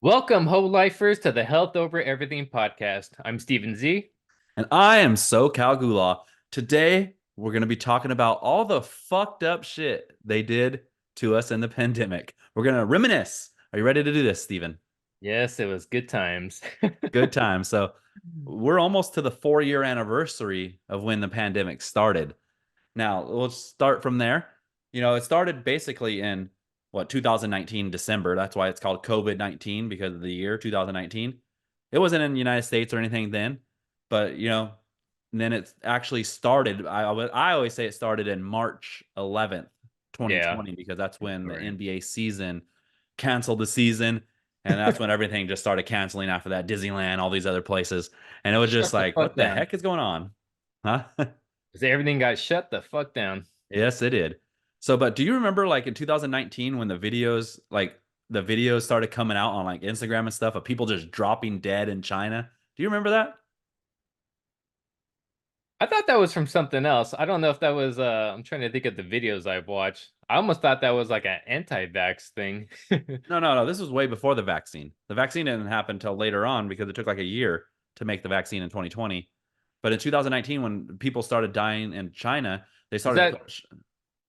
Welcome, Whole Lifers, to the Health Over Everything podcast. I'm Stephen Z. And I am SoCal Gula. Today, we're going to be talking about all the fucked up shit they did to us in the pandemic. We're going to reminisce. Are you ready to do this, Stephen? Yes, it was good times. Good time. So, we're almost to the 4 year anniversary of when the pandemic started. Now, let's start from there. It started basically in 2019, December. That's why it's called COVID-19 because of the year 2019. It wasn't in the United States or anything then, but then it actually started. I always say it started in March 11th, Yeah, 2020, because that's good when the story. NBA season canceled the season. And that's when everything just started canceling after that. Disneyland, all these other places. And it was just Shut the like, fuck what the down. heck is going on? Huh? 'Cause everything got shut the fuck down. Yes, it did. So, but do you remember like in 2019 when the videos started coming out on like Instagram and stuff of people just dropping dead in China? Do you remember that? I thought that was from something else. I don't know if that was I'm trying to think of the videos I've watched. I almost thought that was like an anti-vax thing. No, no, no. This was way before the vaccine. The vaccine didn't happen until later on because it took like a year to make the vaccine in 2020. But in 2019, when people started dying in China, they Was started that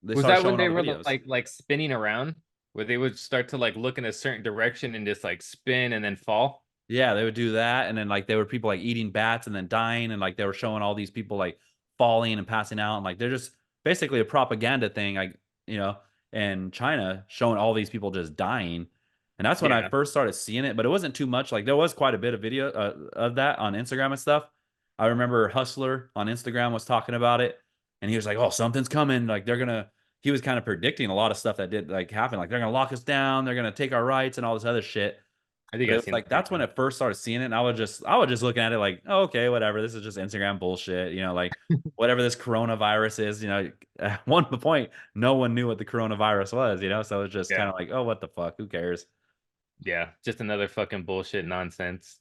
they was started that when showing they all the were videos. like spinning around where they would start to like look in a certain direction and just like spin and then fall? Yeah, they would do that, and then like there were people like eating bats and then dying, and like they were showing all these people like falling and passing out, and like they're just basically a propaganda thing, like you know, in China showing all these people just dying, and that's when I Yeah. first started seeing it, but it wasn't too much. Like there was quite a bit of video of that on Instagram and stuff. I remember Hustler on Instagram was talking about it, and he was like, "Oh, something's coming! Like they're gonna." He was kind of predicting a lot of stuff that did like happen, like they're gonna lock us down, they're gonna take our rights, and all this other shit. I think But it I've was seen like that that's when video. I first started seeing it, and I was just looking at it like, oh, okay, whatever. This is just Instagram bullshit, like whatever this coronavirus is. At one point, no one knew what the coronavirus was. So it's just kind Yeah. of like, oh, what the fuck? Who cares? Yeah, just another fucking bullshit nonsense.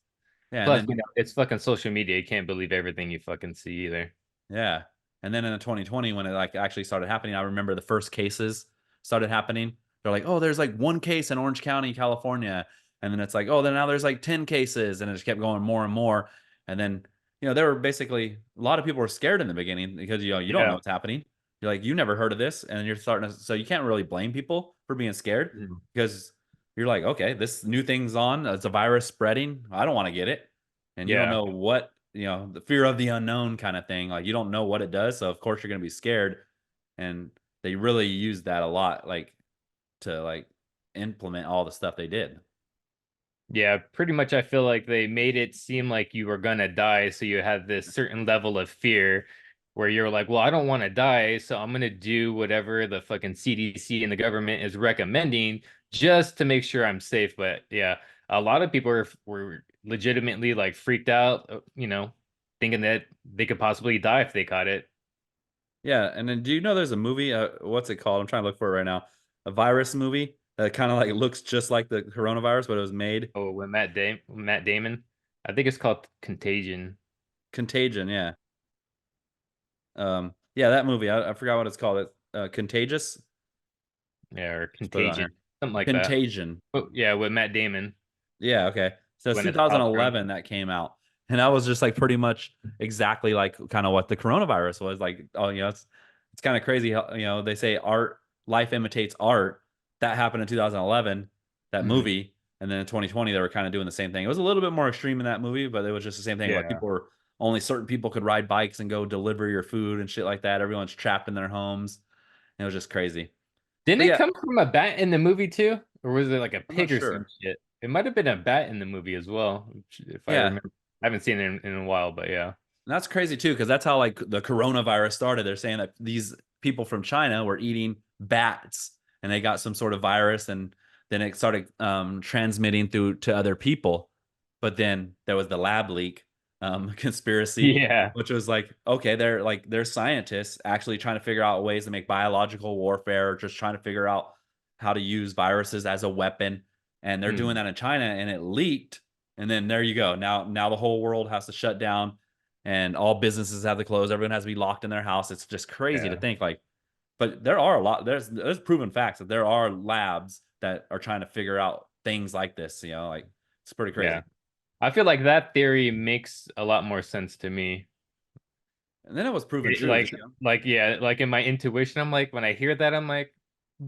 Yeah, and Plus, then it's fucking social media. You can't believe everything you fucking see either. yeah, and then in the 2020 when it like actually started happening, I remember the first cases started happening. They're like, oh, there's like one case in Orange County, California, and then it's like, oh, then now there's like 10 cases, and it just kept going more and more. And then there were basically a lot of people were scared in the beginning because you don't know Yeah. what's happening. You're like, you never heard of this, and you're starting to, so you can't really blame people for being scared Mm. because you're like, okay, this new thing's on, it's a virus spreading. I don't want to get it, and you don't Yeah. know what the fear of the unknown kind of thing. Like you don't know what it does, so of course you're gonna be scared. And they really used that a lot, like to like implement all the stuff they did. Yeah, pretty much I feel like they made it seem like you were gonna die, so you had this certain level of fear where you're like, well, I don't want to die, so I'm gonna do whatever the fucking CDC and the government is recommending just to make sure I'm safe. But yeah, a lot of people were legitimately like freaked out, thinking that they could possibly die if they caught it. Yeah, and then do you know there's a movie? What's it called? I'm trying to look for it right now. A virus movie that kind of like looks just like the coronavirus, but it was made Oh, with Matt Damon. I think it's called Contagion. Contagion. Yeah, yeah, that movie. I forgot what it's called. It Contagious. Yeah, or Just put it on Contagion. here. Something like that. Contagion. Oh, yeah, with Matt Damon, Yeah, okay. So it's Gwyneth Paltrow. 2011 that came out. And that was just like pretty much exactly like kind of what the coronavirus was like. Oh, it's kind of crazy how, they say life imitates art. That happened in 2011, that Mhm. movie. And then in 2020, they were kind of doing the same thing. It was a little bit more extreme in that movie, but it was just the same thing. Like Yeah. people were only certain people could ride bikes and go deliver your food and shit like that. Everyone's trapped in their homes. It was just crazy. Didn't But it yeah, come from a bat in the movie too? Or was it like a I'm not pig or some sure. shit? It might have been a bat in the movie as well, if I Yeah. remember. I haven't seen it in a while, but yeah. And that's crazy too, because that's how like the coronavirus started. They're saying that these people from China were eating bats and they got some sort of virus, and then it started transmitting through to other people. But then there was the lab leak conspiracy, Yeah. which was like, okay, they're scientists actually trying to figure out ways to make biological warfare, or just trying to figure out how to use viruses as a weapon. And they're doing Hmm. that in China, and it leaked. And then there you go. Now the whole world has to shut down and all businesses have to close. Everyone has to be locked in their house. It's just crazy to Yeah. think like, but there are a lot. There's proven facts that there are labs that are trying to figure out things like this. Like It's pretty Yeah. crazy. I feel like that theory makes a lot more sense to me. And then it was proven It- true. like like yeah, like in my intuition, I'm like when I hear that, I'm like,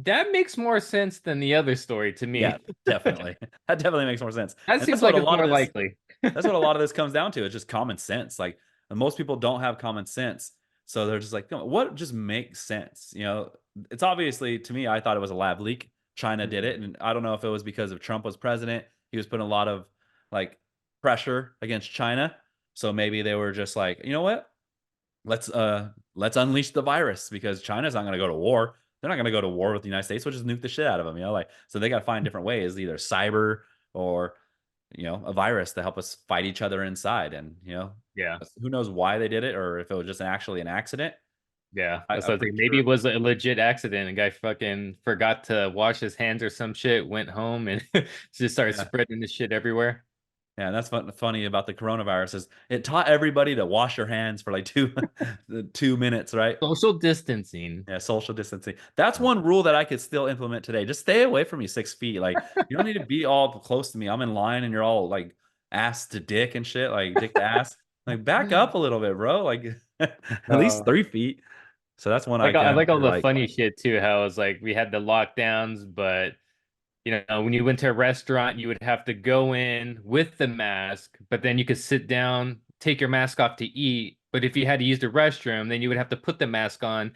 that makes more sense than the other story to Yeah, me. definitely. That definitely makes more sense. That And seems like it's more likely. that's what a lot of this comes down to. It's just common sense. Like most people don't have common sense. So they're just like, "No, what just makes sense?" You know, it's obviously to me, I thought it was a lab leak. China did it. And I don't know if it was because of Trump was president. He was putting a lot of like pressure against China. So maybe they were just like, you know what? Let's unleash the virus because China's not gonna go to war. They're not gonna go to war with the United States. We'll just nuke the shit out of them, you know, like so they gotta find different ways, either cyber or a virus to help us fight each other inside. And Yeah. who knows why they did it or if it was just actually an accident. Yeah. I, That's I'm what I think. pretty Maybe sure. it was a legit accident. A guy fucking forgot to wash his hands or some shit, went home and just started Yeah. spreading this shit everywhere. Yeah, and that's funny about the coronavirus is it taught everybody to wash your hands for like two 2 minutes, right? Social distancing. Yeah, social distancing. That's one rule that I could still implement today. Just stay away from me 6 feet. Like you don't need to be all close to me. I'm in line and you're all like ass to dick and shit, like dick to ass. Like back up a little bit, bro. Like at least Uh, 3 feet. So that's one I I can like all the like. funny shit too. How it's like we had the lockdowns, but when you went to a restaurant, you would have to go in with the mask, but then you could sit down, take your mask off to eat. But if you had to use the restroom, then you would have to put the mask on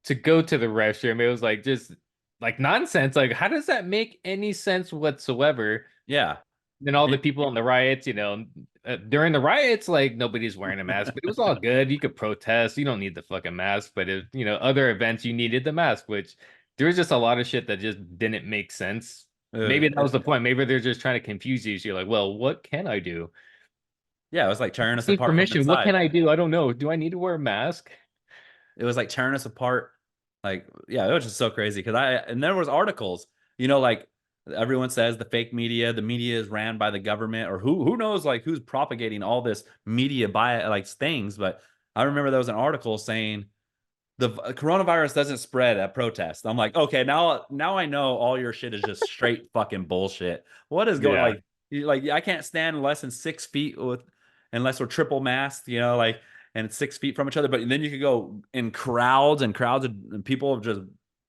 to go to the restroom. It was like just like nonsense. Like, how does that make any sense whatsoever? Yeah. Then all the And- people in the riots, during the riots, like nobody's wearing a mask, but it was all good. You could protest. You don't need the fucking mask. But if, other events, you needed the mask, which there was just a lot of shit that just didn't make sense. Maybe that was it- the point. Maybe they're just trying to confuse you. So you're like, well, what can I do? yeah, it was like tearing I us need apart from permission. What inside. can I do? I don't know. Do I need to wear a mask? It was like tearing us apart. Like, yeah, it was just so crazy. And there was articles, like everyone says the media is ran by the government or who knows, like who's propagating all this media by like things. But I remember there was an article saying the coronavirus doesn't spread at protests. I'm like, okay, now I know all your shit is just straight fucking bullshit. What is going Yeah. like I can't stand less than 6 feet unless we're triple masked, like and it's 6 feet from each other. But then you could go in crowds and crowds of people just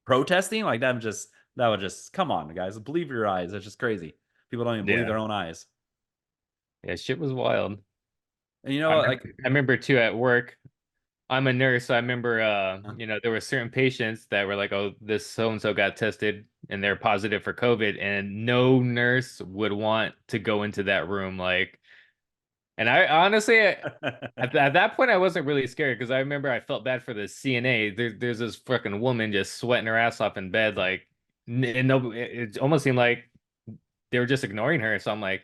protesting like that would just come on, guys. Believe your eyes. It's just crazy. People don't even believe Yeah. their own eyes. Yeah. Shit was wild. And I remember, like I remember too at work. I'm a nurse, so I remember uh, there were certain patients that were like, oh, this so and so got tested and they're positive for COVID, and no nurse would want to go into that room. Like, and I honestly at that point I wasn't really scared because I remember I felt bad for the CNA. There's this fucking woman just sweating her ass off in bed, like, and no, it almost seemed like they were just ignoring her. So I'm like,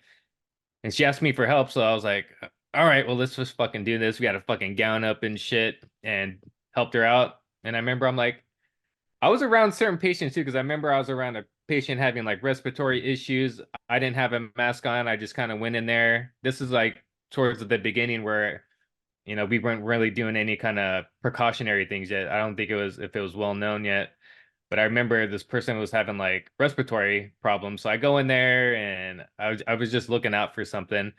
and she asked me for help, so I was like, all right, well, let's just fucking do this. We got to fucking gown up and shit and helped her out. And I remember I'm like, I was around certain patients too, because I remember I was around a patient having like respiratory issues. I didn't have a mask on. I just kind of went in there. This is like towards the beginning where, we weren't really doing any kind of precautionary things yet. I don't think if it was well known yet. But I remember this person was having like respiratory problems. So I go in there and I was just looking out for something.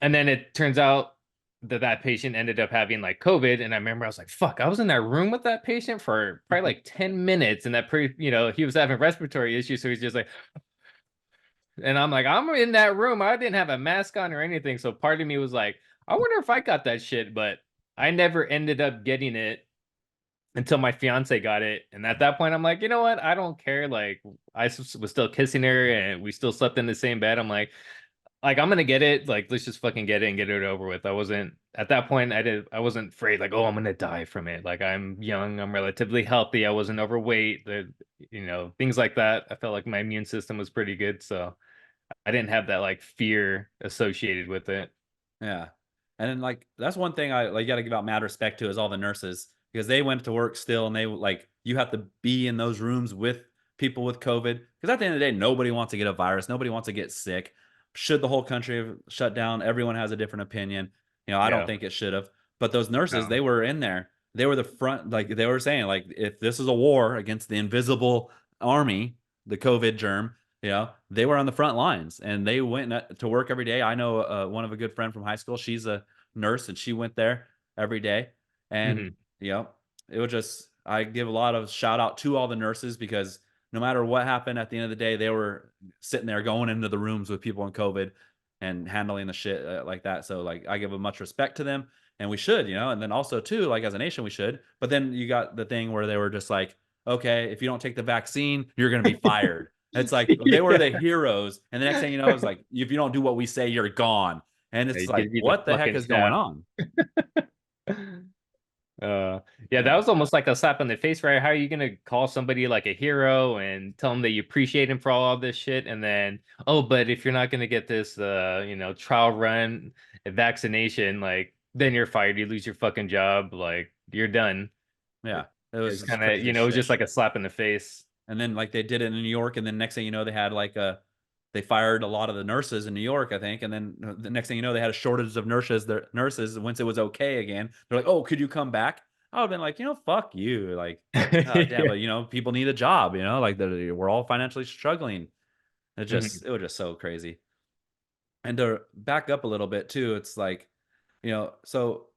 And then it turns out that that patient ended up having like COVID. And I remember I was like, fuck, I was in that room with that patient for probably like 10 minutes. And he was having respiratory issues. So he's just like, and I'm like, I'm in that room. I didn't have a mask on or anything. So part of me was like, I wonder if I got that shit. But I never ended up getting it until my fiance got it. And at that point, I'm like, you know what? I don't care. Like, was still kissing her and we still slept in the same bed. I'm like I'm gonna get it. Like, let's just fucking get it and get it over with. I wasn't at that point. I wasn't afraid. Like, oh, I'm gonna die from it. Like, I'm young. I'm relatively healthy. I wasn't overweight. Things like that. I felt like my immune system was pretty good, so I didn't have that like fear associated with it. Yeah. And then like that's one thing I like got to give out mad respect to is all the nurses because they went to work still and they like you have to be in those rooms with people with COVID because at the end of the day nobody wants to get a virus, nobody wants to get sick. Should the whole country have shut down? Everyone has a different opinion. I don't Yeah. think it should have. But those nurses, No. they were in there. They were the front like they were saying like if this is a war against the invisible army, the COVID germ, they were on the front lines and they went to work every day. I know one of a good friend from high school. She's a nurse and she went there every day. And, Mhm. you know, it was just, I give a lot of shout out to all the nurses because no matter what happened at the end of the day, they were sitting there going into the rooms with people in COVID and handling the shit like that. So, like, I give a much respect to them and we should, you know, and then also, too, like, as a nation, we should. But then you got the thing where they were just like, okay, if you don't take the vaccine, you're going to be fired. It's like they were the Yeah. heroes, and the next thing you know, it's like if you don't do what we say, you're gone. And it's They like, give you the what the heck fucking is going shaft. on? Yeah, that Yeah, was almost like a slap in the face, right? How are you gonna call somebody like a hero and tell them that you appreciate him for all this shit, and then, oh, but if you're not gonna get this, trial run vaccination, like, then you're fired. You lose your fucking job. Like, you're done. yeah, it was It's just kind of, crazy it was shit. just like a slap in the face. And then like they did it in New York, and then next thing you know, they had like they fired a lot of the nurses in New York, I think, and then the next thing you know, they had a shortage of nurses. Their nurses, once it was okay again, they're like, "Oh, could you come back?" I would have been like, fuck you, like, oh, damn, but people need a job, like we're all financially struggling. Mhm. It was just so crazy. And to back up a little bit too, it's like, so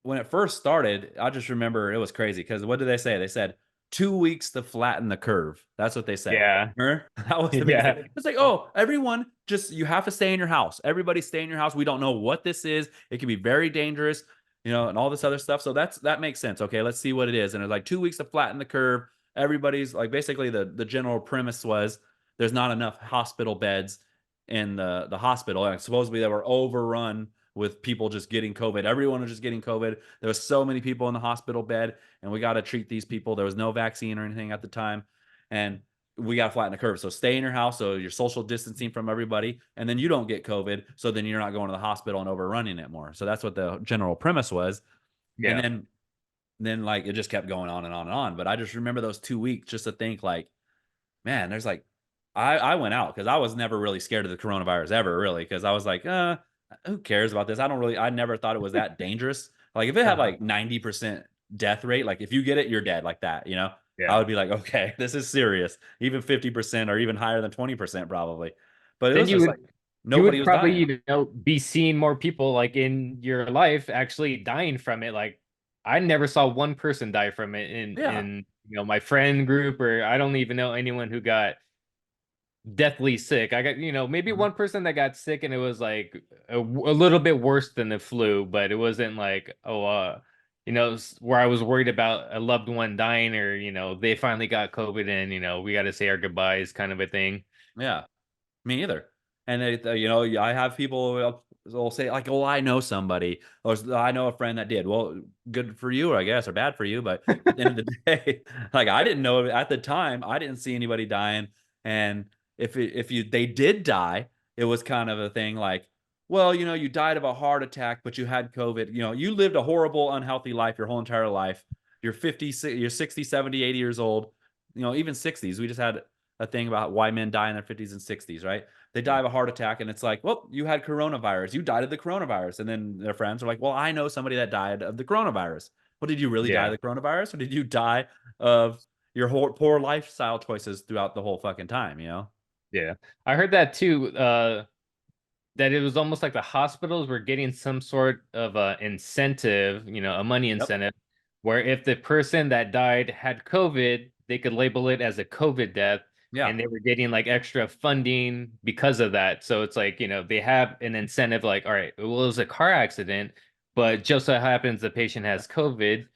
when it first started, I just remember it was crazy because what did they say? They said 2 weeks to flatten the curve. That's what they said. Yeah, Remember? That was the big thing. yeah. It's like, oh, everyone, just you have to stay in your house. Everybody stay in your house. We don't know what this is. It can be very dangerous, and all this other stuff. So that makes sense. Okay, let's see what it is. And it's like 2 weeks to flatten the curve. Everybody's like basically the general premise was there's not enough hospital beds in the hospital, and supposedly they were overrun with people just getting COVID. Everyone was just getting COVID. There was so many people in the hospital bed, and we got to treat these people. There was no vaccine or anything at the time, and we got to flatten the curve. So stay in your house, so you're social distancing from everybody, and then you don't get COVID. So then you're not going to the hospital and overrunning it more. So that's what the general premise was, and Yeah. then like it just kept going on and on and on. But I just remember those 2 weeks just to think like, man, there's like I went out because I was never really scared of the coronavirus ever, really, because I was like, who cares about this? I never thought it was that dangerous. Like if it had Uh-huh. like 90% death rate, like if you get it, you're dead like that. I Yeah. would be like, okay, this is serious. Even 50% or even higher than 20% probably. But it Then was just like you nobody would was probably, dying. be seeing more people like in your life actually dying from it. Like, I never saw one person die from it Yeah. in my friend group, or I don't even know anyone who got deathly sick. I got, maybe Mhm. one person that got sick and it was like a little bit worse than the flu, but it wasn't like, oh, where I was worried about a loved one dying, or, they finally got COVID and, we got to say our goodbyes kind of a thing. Yeah. Me either. And I have people will say like, "Oh, I know somebody," or "I know a friend that did." Well, good for you, I guess, or bad for you. But at the end of the day, like I didn't know at the time. I didn't see anybody dying, and if they did die, it was kind of a thing like, well, you died of a heart attack, but you had COVID. You lived a horrible, unhealthy life your whole entire life. You're 50, you're 60, 70, 80 years old. Even 60s. We just had a thing about why men die in their 50s and 60s, right? They die of a heart attack, and it's like, well, you had coronavirus. You died of the coronavirus. And then their friends are like, well, I know somebody that died of the coronavirus. Well, did you really die of Yeah. the coronavirus, or did you die of your whole poor lifestyle choices throughout the whole fucking time? Yeah. I heard that too. That it was almost like the hospitals were getting some sort of incentive, a money Yep. incentive, where if the person that died had COVID, they could label it as a COVID death, Yeah. and they were getting like extra funding because of that. So it's like, they have an incentive, like, all right, well, it was a car accident, but just so happens the patient has COVID,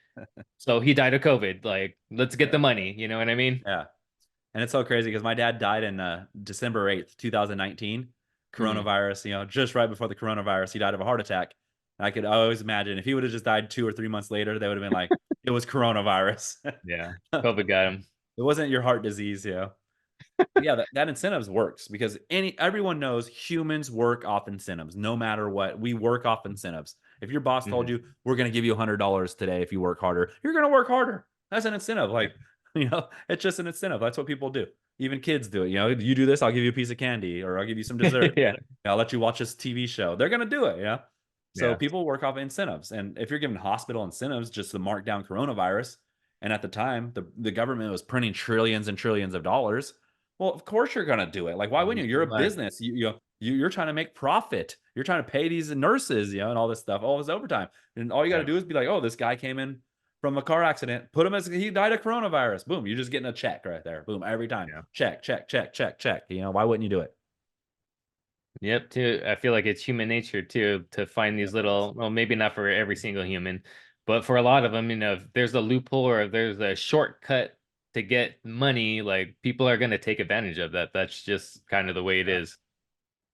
so he died of COVID. Like, let's get the money. You know what I mean? Yeah. And it's so crazy because my dad died in December 8th, 2019, Mhm. coronavirus, just right before the coronavirus, he died of a heart attack. I could always imagine if he would have just died 2 or 3 months later, they would have been like, it was coronavirus. Yeah. COVID got him. It wasn't your heart disease. Yeah, that incentives works because everyone knows humans work off incentives. No matter what, we work off incentives. If your boss told Mhm. you we're going to give you $100 today if you work harder, you're going to work harder. That's an incentive. Yeah. Like, it's just an incentive. That's what people do. Even kids do it. You do this, I'll give you a piece of candy or I'll give you some dessert. Yeah. I'll let you watch this TV show. They're going to do it. So Yeah. people work off incentives. And if you're giving hospital incentives just to mark down coronavirus, and at the time, the government was printing trillions and trillions of dollars. Well, of course you're gonna do it. Like, why wouldn't you? You're a Like, business. You're trying to make profit. You're trying to pay these nurses, and all this stuff, all this overtime. And all you got to yeah, do is be like, oh, this guy came in from a car accident. Put him as he died of coronavirus. Boom. You're just getting a check right there. Boom. Every time. yeah. Check, check, check, check, check. Why wouldn't you do it? Yep, too. I feel like it's human nature too to find these little, well, maybe not for every single human, but for a lot of them, if there's a loophole or if there's a shortcut to get money, like people are going to take advantage of that. That's just kind of the way it Yeah. is.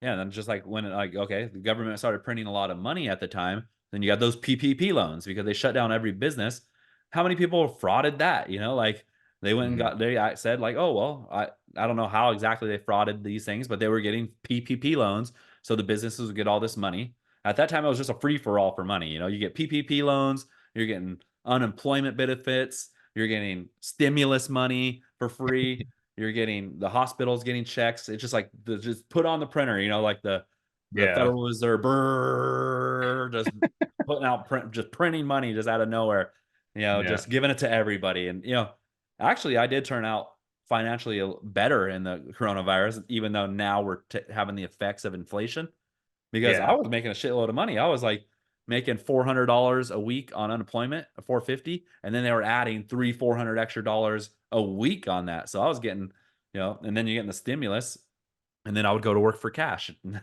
Yeah. And then just like when okay, the government started printing a lot of money at the time, then you got those PPP loans because they shut down every business. How many people frauded that? Like they went and Mhm. said like, oh well, I don't know how exactly they frauded these things, but they were getting PPP loans, so the businesses would get all this money. At that time, it was just a free for all for money. You get PPP loans, you're getting unemployment benefits, you're getting stimulus money for free. You're getting the hospitals getting checks. It's just like just put on the printer, like the Yeah. Federal Reserve just putting out just printing money just out of nowhere, Yeah. just giving it to everybody. And actually I did turn out financially better in the coronavirus, even though now we're having the effects of inflation because I Yeah. was making a shitload of money. I was like making $400 a week on unemployment, 450, and then they were adding 300-400 extra dollars a week on that. So I was getting, and then you're getting the stimulus, and then I would go to work for cash, and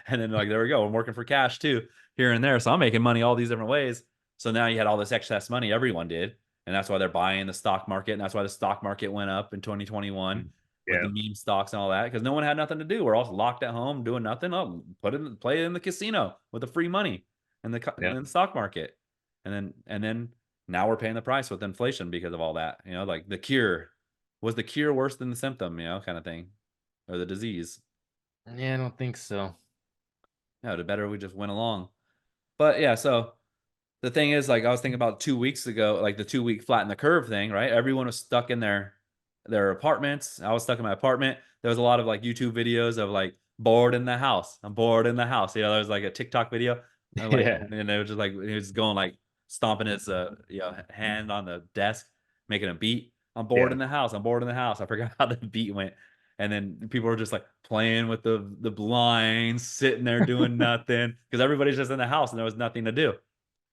then like there we go, I'm working for cash too here and there. So I'm making money all these different ways. So now you had all this excess money, everyone did, and that's why they're buying the stock market, and that's why the stock market went up in 2021 Mm. with the Yeah. meme stocks and all that because no one had nothing to do. We're all locked at home doing nothing. Oh, play it in the casino with the free money in Yeah. the stock market, and then now we're paying the price with inflation because of all that. Like the cure was the cure worse than the symptom, kind of thing, or the disease. Yeah, I don't think so. Yeah, the better we just went along. But yeah, so the thing is, like I was thinking about 2 weeks ago, like the 2 week flatten the curve thing, right? Everyone was stuck in their apartments. I was stuck in my apartment. There was a lot of like YouTube videos of like bored in the house. I'm bored in the house. There was like a TikTok video, and like, Yeah. and it was just like he was going like stomping his hand on the desk, making a beat. I'm bored Yeah. in the house. I'm bored in the house. I forgot how the beat went. And then people were just like playing with the blinds, sitting there doing nothing because everybody's just in the house and there was nothing to do.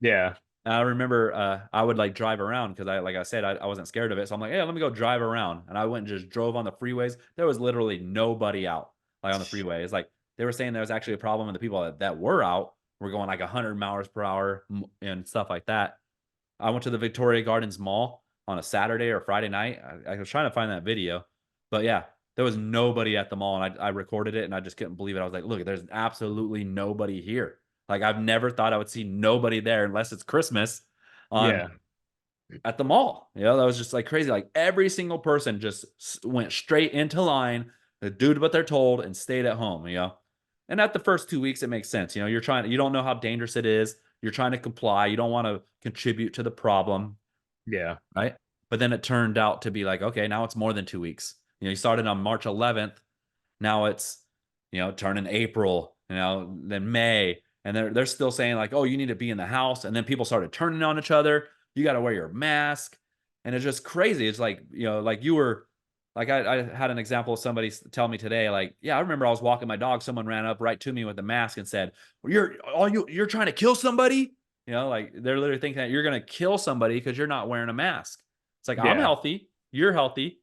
Yeah. I remember I would like drive around because like I said, I wasn't scared of it. So I'm like, hey, let me go drive around. And I went and just drove on the freeways. There was literally nobody out like on the freeway. It's like they were saying there was actually a problem and the people that were out were going like 100 miles per hour and stuff like that. I went to the Victoria Gardens Mall on a Saturday or Friday night. I was trying to find that video, but yeah, there was nobody at the mall, and I recorded it, and I just couldn't believe it. I was like, "Look, there's absolutely nobody here." Like I've never thought I would see nobody there unless it's Christmas on Yeah. at the mall. That was just like crazy. Like every single person just went straight into line, did what they're told, and stayed at home. And at the first 2 weeks, it makes sense. You don't know how dangerous it is. You're trying to comply. You don't want to contribute to the problem, Yeah. right? But then it turned out to be like, okay, now it's more than 2 weeks. You started on March 11th. Now it's, turning April, then May. And they're still saying like, oh, you need to be in the house. And then people started turning on each other. You got to wear your mask. And it's just crazy. It's like, like you were, like I had an example of somebody tell me today, like, yeah, I remember I was walking my dog. Someone ran up right to me with a mask and said, well, you're trying to kill somebody. Like they're literally thinking that you're going to kill somebody because you're not wearing a mask. It's like, I'm Yeah. healthy. You're healthy.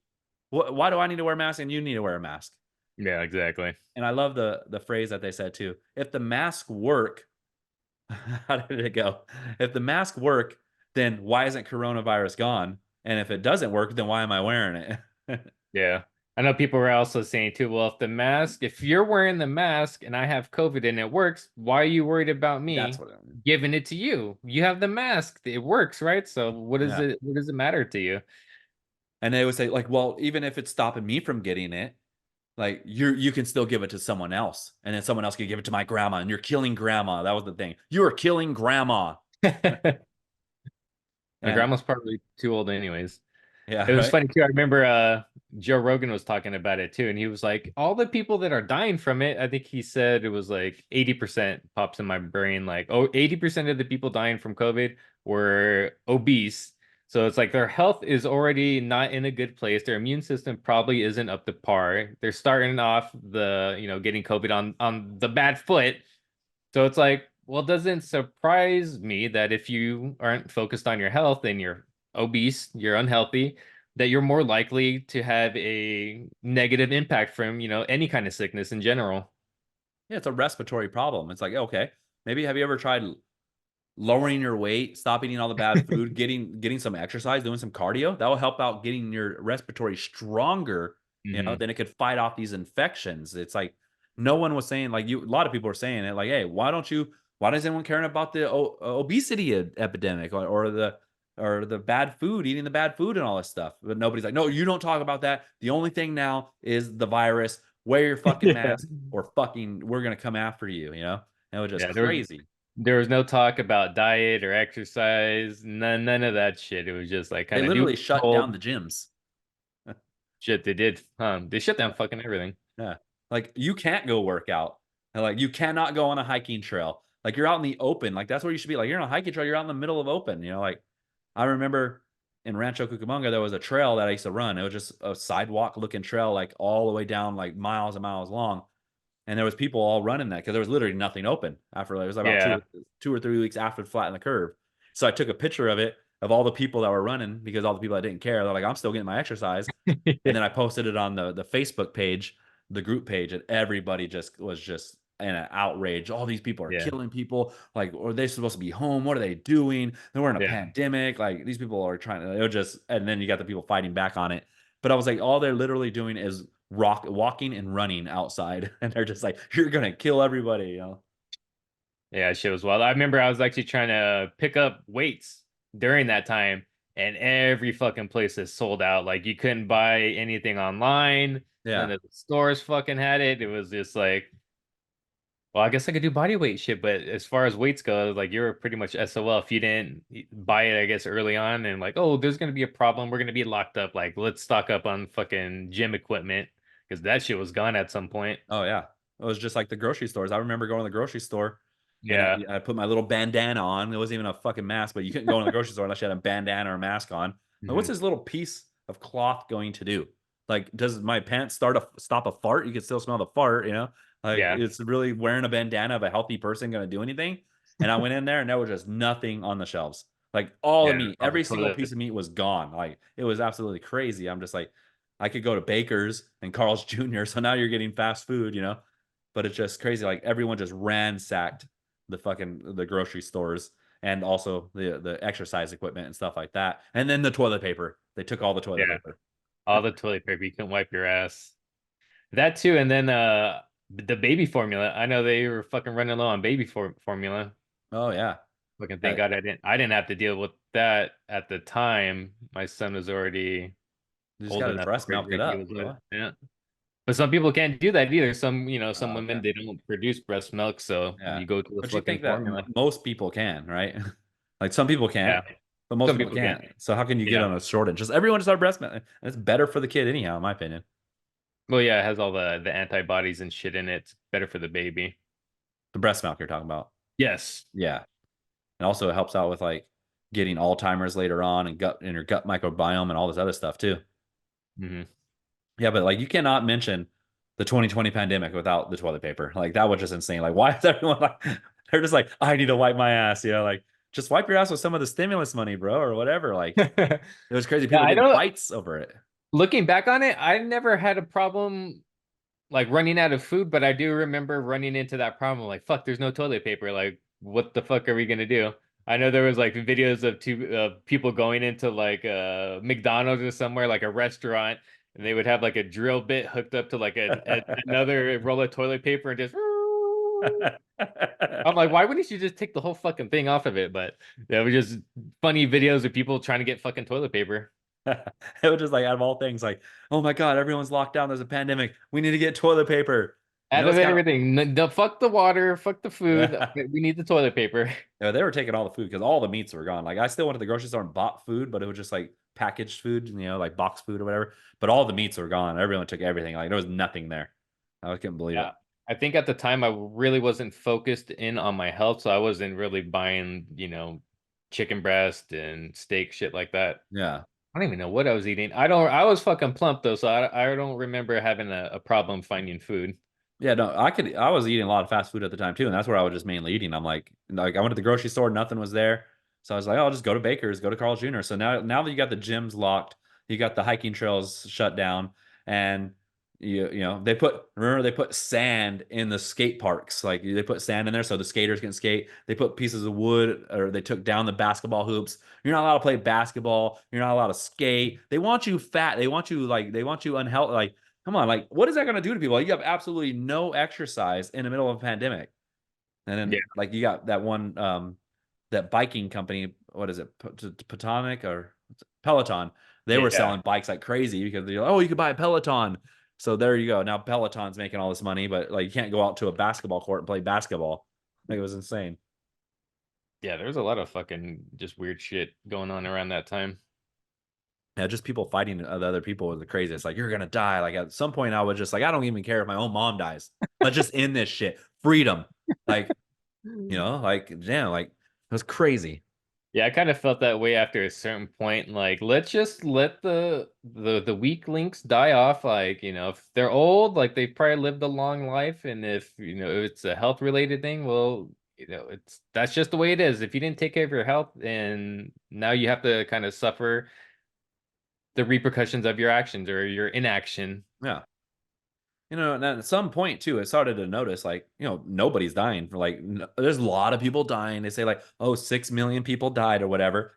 Why do I need to wear a mask and you need to wear a mask? Yeah. Exactly. And I love the phrase that they said too. If the mask work, how did it go? If the mask work, then why isn't coronavirus gone? And if it doesn't work, then why am I wearing it? Yeah. I know people were also saying too, well, if you're wearing the mask and I have COVID and it works, why are you worried about That's me what I mean. giving it to you? You have the mask. It works, right? So Yeah. what does it matter to you? And they would say, like, well, even if it's stopping me from getting it, like you can still give it to someone else. And then someone else can give it to my grandma. And you're killing grandma. That was the thing. You are killing grandma. My And grandma's probably too old anyways. yeah, It was right. funny too. I remember Joe Rogan was talking about it too, and he was like, all the people that are dying from it, I think he said it was like 80% pops in my brain, like, oh, 80% of the people dying from COVID were obese. So it's like their health is already not in a good place. Their immune system probably isn't up to par. They're starting off the, getting COVID on the bad foot. So it's like, well, it doesn't surprise me that if you aren't focused on your health and you're obese, you're unhealthy, that you're more likely to have a negative impact from, any kind of sickness in general. Yeah, it's a respiratory problem. It's like, okay, maybe have you ever tried lowering your weight, stop eating all the bad food, getting some exercise, doing some cardio? That will help out getting your respiratory stronger, Hmm. then it could fight off these infections. It's like no one was saying, like, a lot of people are saying it, like, hey, why does anyone caring about the obesity epidemic, or the bad food, eating the bad food and all this stuff? But nobody's like, no, you don't talk about that. The only thing now is the virus. Wear your fucking Yeah. mask, or fucking we're gonna come after you. And it was just Yeah, crazy. there was no talk about diet or exercise, none of that shit. It was just like They kind of do literally what you're shut down told. the gyms. Shit, they did. They shut down Yeah. fucking everything. Yeah. Like, you can't go work out. And, like, you cannot go on a hiking trail. Like, you're out in the open. Like, that's where you should be. Like, you're on a hiking trail, you're out in the middle of open. Like, I remember in Rancho Cucamonga, there was a trail that I used to run. It was just a sidewalk looking trail, like all the way down, like miles and miles long. And there was people all running that because there was literally nothing open after, like, it was about Yeah. 2 or 3 weeks after the flatten the curve. So I took a picture of it, of all the people that were running, because all the people that didn't care, they're like, I'm still getting my exercise. And then I posted it on the Facebook page, the group page, and everybody just was just in an outrage. All these people are Yeah. killing people. Like, are they supposed to be home? What are they doing? We're in a Yeah. pandemic. Like, these people are trying to, it was just, and then you got the people fighting back on it. But I was like, all they're literally doing is walking and running outside. And they're just like, you're going to kill everybody. Yeah, shit was wild. I remember I was actually trying to pick up weights during that time, and every fucking place is sold out. Like you couldn't buy anything online. None Yeah. of the stores fucking had it. It was just like, well, I guess I could do body weight shit, but as far as weights go, like you're pretty much SOL if you didn't buy it, I guess, early on and like, oh, there's gonna be a problem. We're gonna be locked up. Like, let's stock up on fucking gym equipment because that shit was gone at some point. Oh, yeah. It was just like the grocery stores. I remember going to the grocery store, and Yeah. I put my little bandana on. It wasn't even a fucking mask, but you couldn't go in the grocery store unless you had a bandana or a mask on. Like, what's Mhm. this little piece of cloth going to do? Like, does my pants stop a fart? You can still smell the fart. Like, Yeah. it's really wearing a bandana of a healthy person going to do anything? And I went in there, and there was just nothing on the shelves. Like, all the Yeah. meat, All the every single toilet. piece of meat was gone. Like, it was absolutely crazy. I'm just like, I could go to Baker's and Carl's Jr. So now you're getting fast food. But it's just crazy. Like, everyone just ransacked the grocery stores, and also the exercise equipment and stuff like that. And then the toilet paper. They took all the toilet Yeah. paper. All the toilet paper. You can wipe your ass. That too, and then the baby formula. I know they were fucking running low on formula. Oh yeah. Fucking thank Uh, God I didn't have to deal with that at the time. My son was already you just old got to enough breast where milk it he up. was What? yeah. But some people can't do that either. Some Oh, women okay. they don't produce breast milk, so Yeah. you go to the But you fucking think that formula. most people can, right? Like, some people Yeah. can't, but most Some people people can't. can't. So how can you get Yeah. on a shortage? Just everyone just have breast milk. And it's better for the kid anyhow, in my opinion. Well, yeah, it has all the antibodies and shit in it. It's better for the baby. The breast milk you're talking about. Yes. Yeah. And also it helps out with, like, getting Alzheimer's later on, and your gut microbiome and all this other stuff too. Hmm. Yeah, but, like, you cannot mention the 2020 pandemic without the toilet paper. Like, that was just insane. Like, why is everyone like, they're just like, I need to wipe my ass, like, just wipe your ass with some of the stimulus money, bro, or whatever. Like, Yeah, it was crazy. People I getting don't. fights over it. Looking back on it, I never had a problem like running out of food, but I do remember running into that problem. Like, fuck, there's no toilet paper. Like, what the fuck are we gonna do? I know there was like videos of two people going into like McDonald's or somewhere, like a restaurant, and they would have like a drill bit hooked up to like another roll of toilet paper and just. I'm like, why wouldn't you just take the whole fucking thing off of it? But yeah, it was just funny videos of people trying to get fucking toilet paper. It was just like, out of all things, like, oh my God, everyone's locked down. There's a pandemic. We need to get toilet paper. Out of It's kind of, everything, fuck the water, fuck the food. yeah. We need the toilet paper. They were taking all the food because all the meats were gone. Like, I still went to the grocery store and bought food, but it was just like packaged food, like box food or whatever. But all the meats were gone. Everyone took everything. Like, there was nothing there. I couldn't believe it. Yeah. I think at the time I really wasn't focused in on my health, so I wasn't really buying, chicken breast and steak, shit like that. Yeah. I don't even know what I was eating. I was fucking plump though, so I don't remember having a problem finding food. Yeah, no, I was eating a lot of fast food at the time too, and that's where I was just mainly eating. I'm like I went to the grocery store, nothing was there. So I was like, oh, I'll just go to Baker's, go to Carl's Jr. So now that you got the gyms locked, you got the hiking trails shut down, and you know, they put sand in the skate parks. Like they put sand in there so the skaters can skate. They put pieces of wood, or they took down the basketball hoops. You're not allowed to play basketball. You're not allowed to skate. They want you fat. They want you unhealthy. Like, come on, like, what is that going to do to people? Like, you have absolutely no exercise in the middle of a pandemic. And Yeah, then, like, you got that one, that biking company, what is it, Petonic or Peloton? They were yeah, selling bikes like crazy because they're like, oh, you could buy a Peloton. So there you go. Now Peloton's making all this money, but like, you can't go out to a basketball court and play basketball. Like, it was insane. yeah. There's a lot of fucking just weird shit going on around that time. Yeah, just people fighting the other people was the craziest. Like, you're gonna die. Like, at some point, I was just like, I don't even care if my own mom dies. Let's just end this shit. Freedom. Like, like, damn, like, it was crazy. Yeah, I kind of felt that way after a certain point. Like, let's just let the weak links die off. Like, if they're old, like they've probably lived a long life, and if it's a health related thing, well, that's just the way it is. If you didn't take care of your health, and now you have to kind of suffer the repercussions of your actions or your inaction. Yeah. And at some point too, it started to notice, like, nobody's dying. Like, there's a lot of people dying. They say like, oh, 6 million people died or whatever.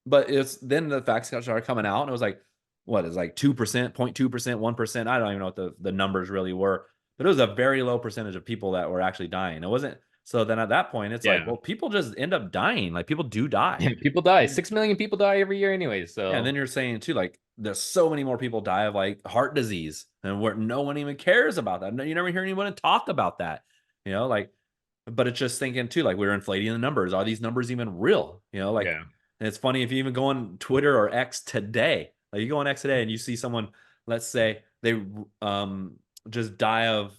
But it's then the facts started coming out, and it was like, what is like 2%, 0.2%, 1%. I don't even know what the numbers really were, but it was a very low percentage of people that were actually dying. It wasn't. So then at that point, it's like, Yeah. well, people just end up dying. Like, people do die. People die. 6 million people die every year anyway. Yeah, and So then you're saying too, like, there's so many more people die of like heart disease, and where no one even cares about that. You never hear anyone talk about that, like, but it's just thinking too, like, we're inflating the numbers. Are these numbers even real? Like, yeah. and it's funny if you even go on Twitter or X today, like, you go on X today and you see someone, let's say they just die of,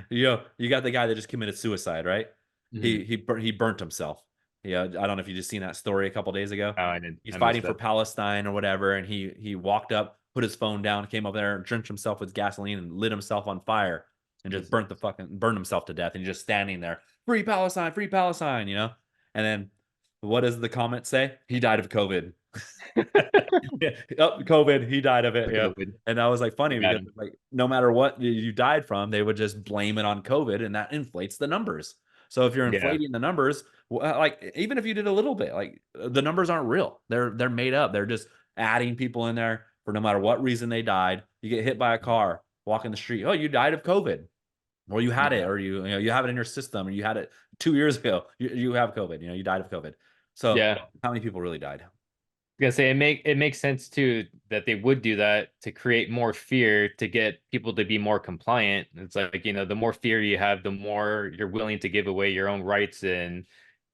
you got the guy that just committed suicide, right? Mhm. He burnt himself. Yeah, I don't know if you just seen that story a couple days ago. Oh, I didn't. He's I missed fighting for that. Palestine or whatever, and he walked up, put his phone down, came up there, and drenched himself with gasoline and lit himself on fire and just Jesus. burned himself to death. And he's just standing there, free Palestine. And then what does the comment say? He died of COVID. Yeah, oh, COVID, he died of it. Yeah. COVID. And that was like funny Got because him. like, no matter what you died from, they would just blame it on COVID, and that inflates the numbers. So if you're Yeah. inflating the numbers, like, even if you did a little bit, like, the numbers aren't real. They're made up. They're just adding people in there for no matter what reason they died. You get hit by a car, walking the street. Oh, you died of COVID. Well, you had it, Yeah. or you have it in your system, or you had it 2 years ago. You have COVID. You died of COVID. So Yeah. how many people really died? Gonna say it makes sense too that they would do that to create more fear to get people to be more compliant. It's like, the more fear you have, the more you're willing to give away your own rights and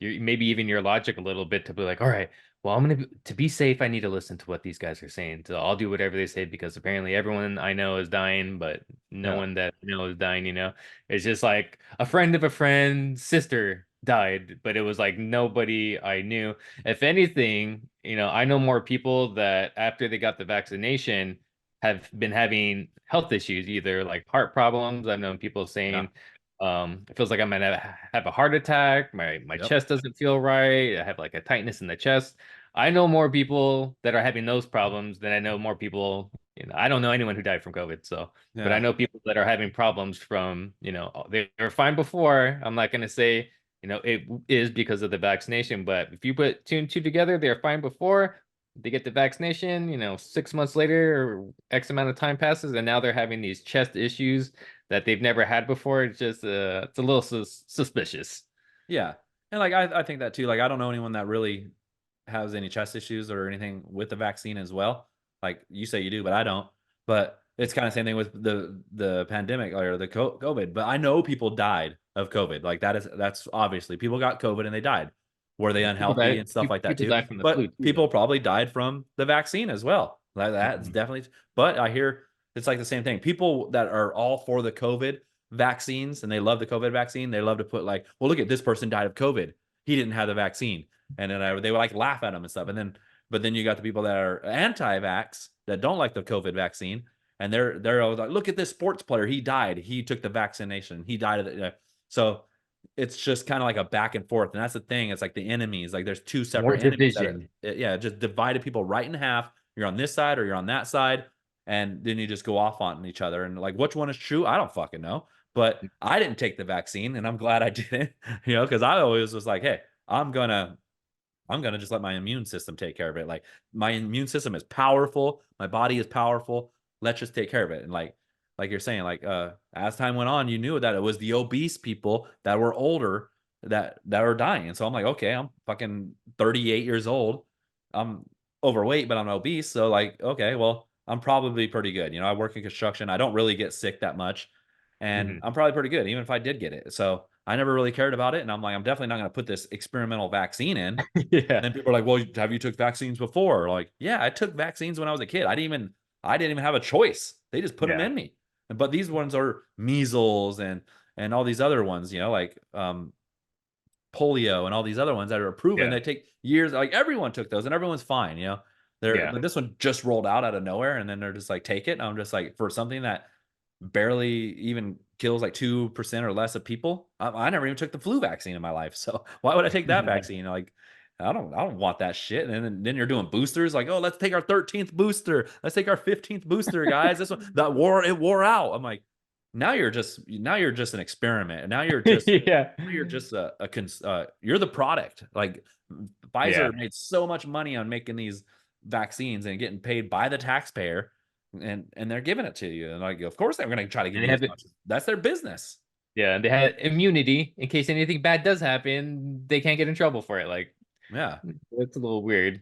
maybe even your logic a little bit to be like, all right, well, to be safe, I need to listen to what these guys are saying. So I'll do whatever they say because apparently everyone I know is dying, but no Yeah. one that I know is dying. It's just like a friend of a friend's sister died, but it was like nobody I knew. If anything, I know more people that after they got the vaccination have been having health issues, either like heart problems. I've known people Yeah. saying, it feels like I'm gonna have a heart attack. My Yep. chest doesn't feel right. I have like a tightness in the chest. I know more people that are having those problems than I know more people. I don't know anyone who died from COVID, so but I Yeah. know people that are having problems from, they were fine before. I'm not gonna say it is because of the vaccination. But if you put two and two together, they're fine before they get the vaccination. 6 months later, or X amount of time passes, and now they're having these chest issues that they've never had before. It's just it's a little suspicious. Yeah. And like, I think that too. Like, I don't know anyone that really has any chest issues or anything with the vaccine as well. Like, you say you do, but I don't. But it's kind of same thing with the pandemic or the COVID. But I know people died of COVID. Like, that's obviously people got COVID and they died. Were they People unhealthy die. and stuff like that People too? die from the flu But too, people though. probably died from the vaccine as well. That's Mhm. definitely. But I hear it's like the same thing. People that are all for the COVID vaccines and they love the COVID vaccine, they love to put like, well, look at this person died of COVID. He didn't have the vaccine. And then they would like laugh at them and stuff. And then, but then you got the people that are anti-vax that don't like the COVID vaccine, and they're always like, look at this sports player, he died, he took the vaccination, he died of it. So it's just kind of like a back and forth, and that's the thing. It's like the enemies. Like there's two More separate enemies that are, division. yeah, just divided people right in half. You're on this side or you're on that side, and then you just go off on each other. And like, which one is true? I don't fucking know. But I didn't take the vaccine, and I'm glad I didn't. Because I always was like, hey, I'm gonna just let my immune system take care of it. Like my immune system is powerful, my body is powerful. Let's just take care of it. And like you're saying, like as time went on, you knew that it was the obese people that were older that are dying. And so I'm like, okay, I'm fucking 38 years old. I'm overweight, but I'm obese. So like, okay, well, I'm probably pretty good. I work in construction. I don't really get sick that much. And Mhm. I'm probably pretty good, even if I did get it. So I never really cared about it. And I'm like, I'm definitely not going to put this experimental vaccine in. And Yeah. then people are like, "Well, have you took vaccines before?" Like, yeah, I took vaccines when I was a kid. I didn't even have a choice. They just put them Yeah. in me. But these ones are measles and all these other ones, like polio and all these other ones that are proven. Yeah. They take years. Like everyone took those, and everyone's fine. Yeah. But this one just rolled out of nowhere, and then they're just like, take it. And I'm just like, for something that barely even kills like 2% or less of people. I never even took the flu vaccine in my life. So why would I take that vaccine? Like, I don't want that shit. And then you're doing boosters, like, oh, let's take our 13th booster. Let's take our 15th booster, guys. This one it wore out. I'm like, now you're just an experiment. And Yeah. now you're just you're the product. Like Yeah. Pfizer made so much money on making these vaccines and getting paid by the taxpayer, and they're giving it to you. And like, of course they're going to try to give And they you as have it. much. That's their business. Yeah, and they had immunity in case anything bad does happen. They can't get in trouble for it. Like Yeah. it's a little weird.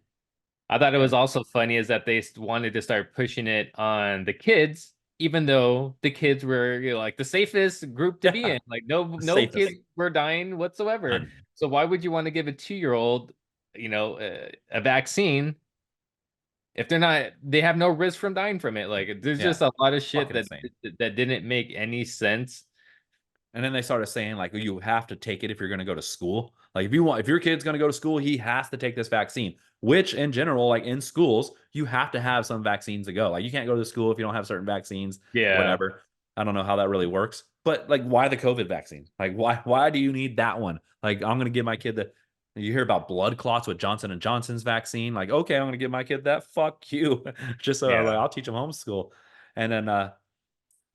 I thought it was And also funny is that they wanted to start pushing it on the kids, even though the kids were, like the safest group to be yeah, in. Like no the no kids safest. were dying whatsoever. So why would you want to give a 2 year old, a vaccine if they have no risk from dying from it? Like there's Yeah. just a lot of shit Fucking that insane. that didn't make any sense. And then they started saying like, you have to take it if you're going to go to school. Like if your kid's going to go to school, he has to take this vaccine. Which in general, like in schools, you have to have some vaccines to go. Like you can't go to school if you don't have certain vaccines, Yeah. whatever. I don't know how that really works. But like, why the COVID vaccine? Like why do you need that one? Like I'm going to give my kid the. You hear about blood clots with Johnson and Johnson's vaccine. Like, okay, I'm going to give my kid that. Fuck you. Just so like, Yeah. I'll teach him homeschool. And then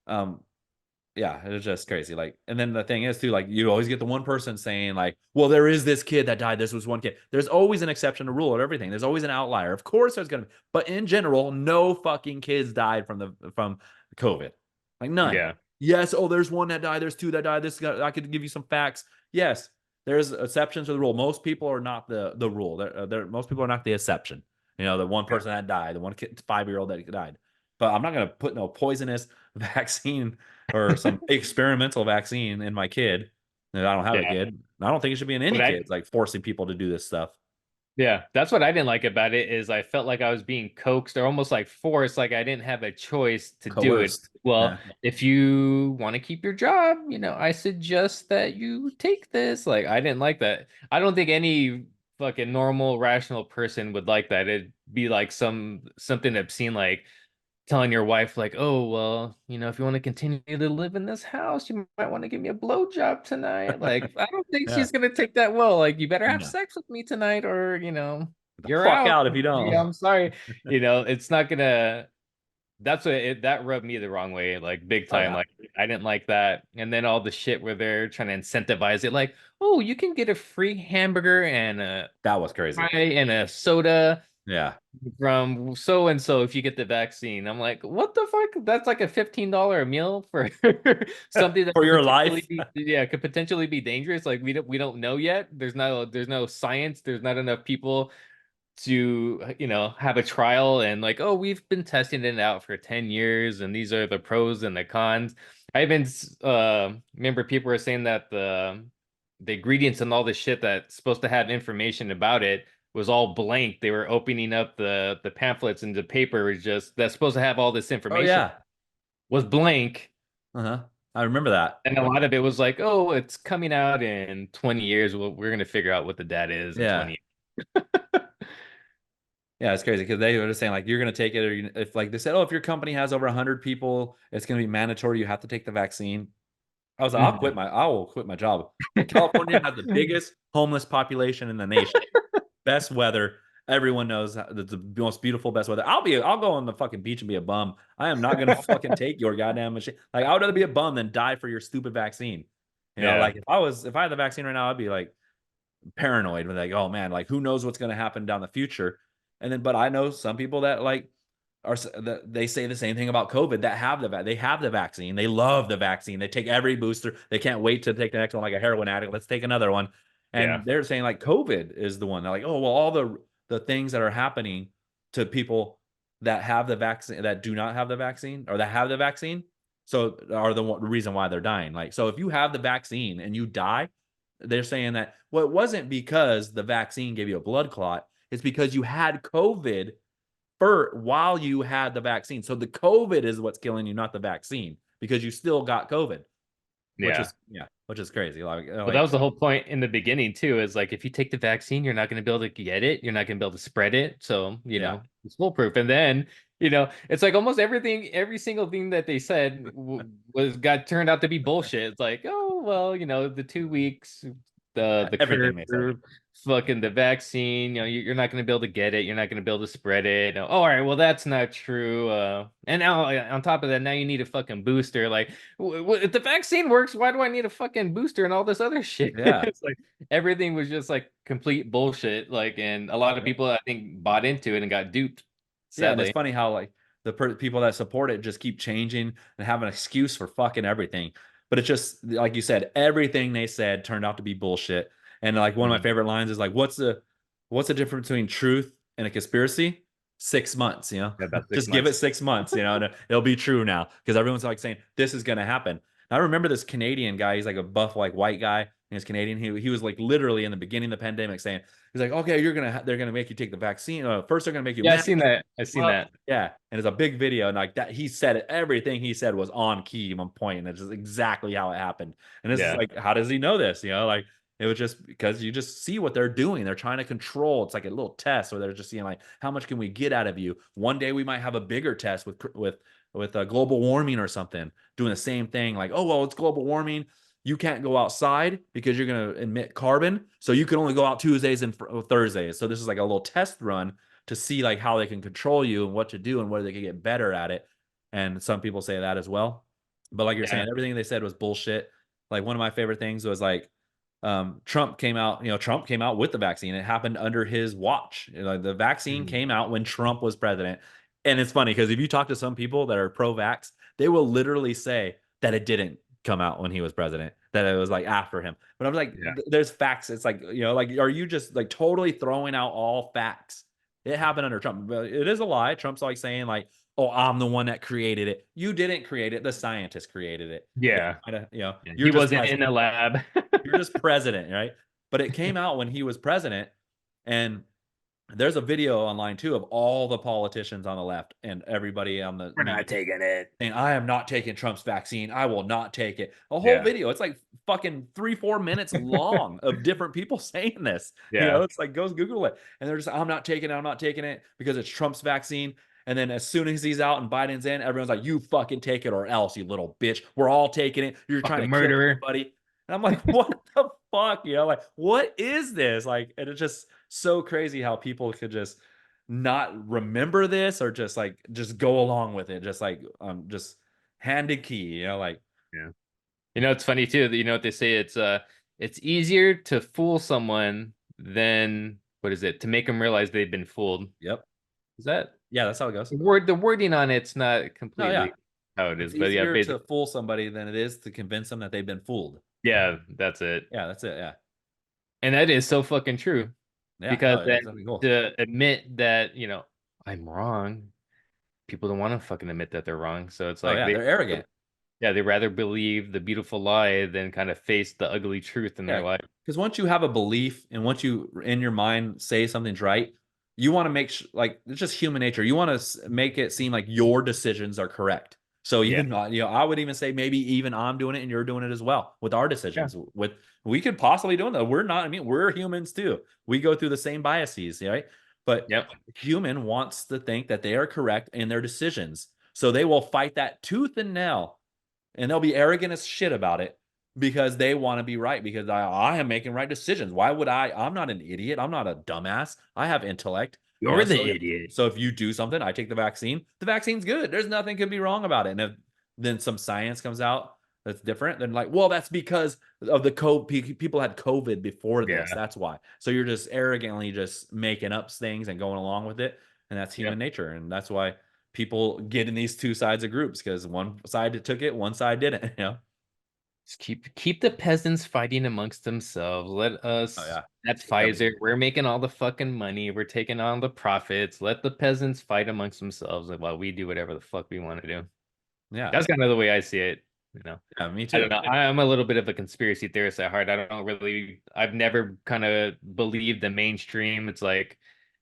um yeah, it was just crazy. Like, and then the thing is too, like, you always get the one person saying, like, well, there is this kid that died. This was one kid. There's always an exception to rule at everything. There's always an outlier. Of course, there's gonna be, but in general, no fucking kids died from COVID. Like none. Yeah. Yes, oh, there's one that died, there's two that died. This guy, I could give you some facts. Yes, there's exceptions to the rule. Most people are not the rule. Most people are not the exception. The one Yeah. person that died, the one kid, 5-year-old that died. But I'm not gonna put no poisonous vaccine or some experimental vaccine in my kid. And I don't have a Yeah. kid. I don't think it should be in But any I kids, like forcing people to do this stuff. Yeah, that's what I didn't like about it is I felt like I was being coaxed or almost like forced, like I didn't have a choice to do it. Coerced. Well, Yeah. if you want to keep your job, I suggest that you take this. Like I didn't like that. I don't think any fucking normal, rational person would like that. It'd be like something obscene, like telling your wife like, oh, well, if you want to continue to live in this house, you might want to give me a blowjob tonight. Like, I don't think Yeah. she's gonna take that well. Like, you better have No. sex with me tonight, or Get the you're fuck out. out if you Yeah, don't. I'm sorry. It's not gonna. That's what that rubbed me the wrong way, like big Oh time. yeah. Like, I didn't like that. And then all the shit where they're trying to incentivize it, like, oh, you can get a free hamburger and a That was crazy. pie and a soda Yeah. from so and so if you get the vaccine. I'm like, what the fuck? That's like a $15 a meal for something that For could your potentially life. be, yeah, could potentially be dangerous. Like we don't know yet. There's no science. There's not enough people to have a trial and like, oh, we've been testing it out for 10 years and these are the pros and the cons. I even remember people were saying that the ingredients and all the shit that's supposed to have information about it was all blank. They were opening up the pamphlets and the paper was just that's supposed to have all this Oh information yeah. was blank. Uh-huh. I remember that. And a lot of it was like, oh, it's coming out in 20 years. We're going to figure out what the data is in Yeah. 20 years. Yeah, it's crazy because they were just saying like you're gonna take it, or if like they said, oh, if your company has over 100 people, it's gonna be mandatory. You have to take the vaccine. I was like, Mhm. I will quit my job. California has the biggest homeless population in the nation. Best weather. Everyone knows the most beautiful best weather. I'll go on the fucking beach and be a bum. I am not gonna fucking take your goddamn machine. Like I would rather be a bum than die for your stupid vaccine. Yeah. Like if I had the vaccine right now, I'd be like paranoid with like, oh man, like who knows what's gonna happen down the future. And then but I know some people that like that they say the same thing about COVID that have they have the vaccine. They love the vaccine. They take every booster. They can't wait to take the next one like a heroin addict. Let's take another one. Yeah. And they're saying like COVID is the one. They're like, oh well, all the things that are happening to people that have the vaccine that do not have the vaccine or that have the vaccine, so are the reason why they're dying. Like, so if you have the vaccine and you die, they're saying that well, it wasn't because the vaccine gave you a blood clot. It's because you had COVID while you had the vaccine. So the COVID is what's killing you, not the vaccine, because you still got COVID, Yeah. which is crazy. Well, that was the whole point in the beginning too, is like if you take the vaccine, you're not going to be able to get it. You're not going to be able to spread it. So, yeah, it's foolproof. And then, it's like almost everything, every single thing that they said got turned out to be bullshit. It's like, oh, well, the 2 weeks, the everything they said. curve, fucking the vaccine, you're not going to be able to get it. You're not going to be able to spread it. Oh, all right. Well, that's not true. And now on top of that, now you need a fucking booster. Like, if the vaccine works, why do I need a fucking booster and all this other shit? Yeah, It's like everything was just like complete bullshit. Like, and a lot of yeah, people I think bought into it and got duped, yeah. And it's sadly. funny how like people that support it just keep changing and have an excuse for fucking everything. But it's just like you said, everything they said turned out to be bullshit. And like one of my Mhm. favorite lines is like, what's the difference between truth and a conspiracy? 6 months, Yeah, about six just give it months. 6 months, and it'll be true now because everyone's like saying this is gonna happen. And I remember this Canadian guy. He's like a buff, like white guy, and he's Canadian. He was like literally in the beginning of the pandemic saying he's like, okay, they're gonna make you take the vaccine. First, they're gonna make you Yeah, I mandatory. seen that. I seen that. Yeah, and it's a big video, and like that, he said it. Everything he said was on key, on point, and it's just exactly how it happened. And this is Yeah. like, how does he know this? Like it was just because you just see what they're doing. They're trying to control. It's like a little test where they're just seeing like, how much can we get out of you? One day we might have a bigger test with global warming or something, doing the same thing. Like, oh well, it's global warming. You can't go outside because you're going to emit carbon. So you can only go out Tuesdays and Thursdays. So this is like a little test run to see like how they can control you and what to do and whether they can get better at it. And some people say that as well. But like you're Yeah. saying, everything they said was bullshit. Like one of my favorite things was like Trump came out, Trump came out with the vaccine. It happened under his watch. The vaccine Mhm. came out when Trump was president. And it's funny because if you talk to some people that are pro-vax, they will literally say that it didn't come out when he was president, that it was like after him. But I'm like, Yeah. there's facts. It's like, like, are you just like totally throwing out all facts? It happened under Trump. But it is a lie. Trump's like saying like, oh, I'm the one that created it. You didn't create it. The scientists created it. Yeah. Yeah. You're He just wasn't in president. a lab. You're just president, right? But it came out when he was president, and there's a video online too of all the politicians on the left and everybody on the We're not taking it. saying, I am not taking Trump's vaccine. I will not take it. A whole Yeah. video. It's like fucking 3-4 minutes long of different people saying this. Yeah. It's like, go Google it. And they're just, I'm not taking it. I'm not taking it because it's Trump's vaccine. And then as soon as he's out and Biden's in, everyone's like, you fucking take it or else, you little bitch. We're all taking it. You're trying Fucking to kill murderer. everybody. And I'm like, what the fuck? Like, what is this? Like, and it's just so crazy how people could just not remember this or just go along with it, just handed key, like Yeah. It's funny too that what they say, it's easier to fool someone than what is it, to make them realize they've been fooled. yep, Is that yeah, that's how it goes. the wording on it's not No, yeah, completely how it it's is, but yeah, easier to basically, fool somebody than it is to convince them that they've been fooled. yeah, that's it. Yeah, that's it. Yeah, And that is so fucking true yeah, because no, then it's something cool. to admit that, I'm wrong, people don't want to fucking admit that they're wrong. So it's Oh like yeah, they're arrogant. they rather believe the beautiful lie than kind of face the ugly truth in their Yeah, life. because once you have a belief and once you in your mind say something's right, you want to like it's just human nature. You want to make it seem like your decisions are correct. So Yeah. even I would even say maybe even I'm doing it and you're doing it as well with our Yeah. decisions. With we could possibly do that. We're not. I mean, we're humans too. We go through the same biases, right? But Yep. human wants to think that they are correct in their decisions, so they will fight that tooth and nail, and they'll be arrogant as shit about it because they want to be right. Because I am making right decisions. Why would I? I'm not an idiot. I'm not a dumbass. I have intellect. You're the So idiot. so if you do something, I take the vaccine. The vaccine's good. There's nothing can be wrong about it. And if then some science comes out that's different, then like, well, that's because of the COVID. People had COVID before this. Yeah. That's why. So you're just arrogantly just making up things and going along with it, and that's Yep. human nature. And that's why people get in these two sides of groups because one side took it, one side didn't. Just keep the peasants fighting amongst themselves. Let Oh us. yeah. That's Everything. Pfizer. We're making all the fucking money. We're taking on the profits. Let the peasants fight amongst themselves while we do whatever the fuck we want to do. Yeah. That's kind of the way I see it. You know. Yeah. Me I don't too. know. I'm a little bit of a conspiracy theorist at heart. I don't really, I've never kind of believed the mainstream. It's like,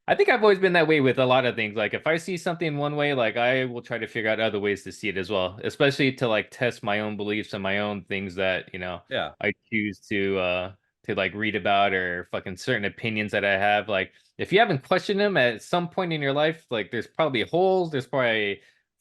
I think I've always been that way with a lot of things. Like if I see something one way, like I will try to figure out other ways to see it as well, especially to like test my own beliefs and my own things that, Yeah. I choose to like read about or fucking certain opinions that I have. Like if you haven't questioned them at some point in your life, like there's probably holes, there's probably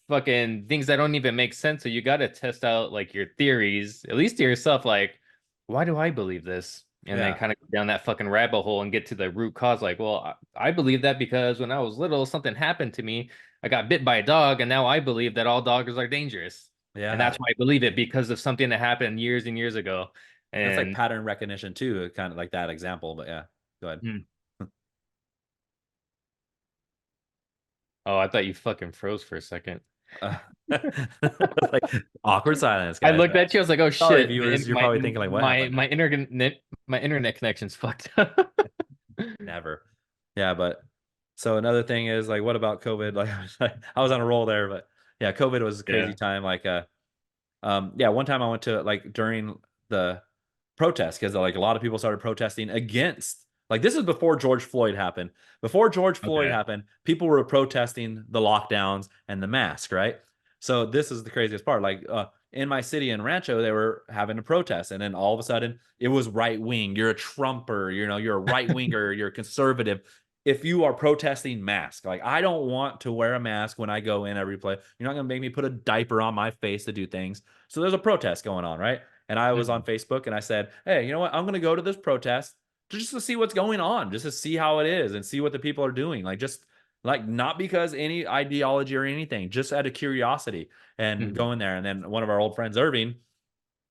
fucking things that don't even make sense. So you got to test out like your theories, at least to yourself. Like, why do I believe this? And then Yeah. kind of go down that fucking rabbit hole and get to the root cause. Like, well, I believe that because when I was little, something happened to me. I got bit by a dog, and now I believe that all dogs are dangerous. And Yeah. that's why I believe it because of something that happened years and years ago. That's like And pattern recognition too, kind of like that example. But yeah, go ahead. hmm. Oh, I thought you fucking froze for a second. Uh, like awkward silence, I guys. looked at you. I was like, "Oh Sorry, shit, viewers. You're probably thinking like, what happened? my internet connection's fucked up." Never. Yeah, but so another thing is like, what about COVID? Like, I was on a roll there, but yeah, COVID was a crazy Yeah. time. Like, yeah, one time I went to like during the protest because like a lot of people started protesting against. Like this is before George Floyd happened. Before George Floyd Okay. happened, people were protesting the lockdowns and the mask, right? So this is the craziest part. Like in my city in Rancho, they were having a protest, and then all of a sudden it was right wing. You're a Trumper, you're a right winger, you're a conservative. If you are protesting mask, like I don't want to wear a mask when I go in every place. You're not gonna make me put a diaper on my face to do things. So there's a protest going on, right? And I was on Mhm. Facebook and I said, hey, you know what? I'm going to go to this protest just to see what's going on, just to see how it is and see what the people are doing. Like, just like not because any ideology or anything, just out of curiosity and Mhm. go in there. And then one of our old friends, Irving,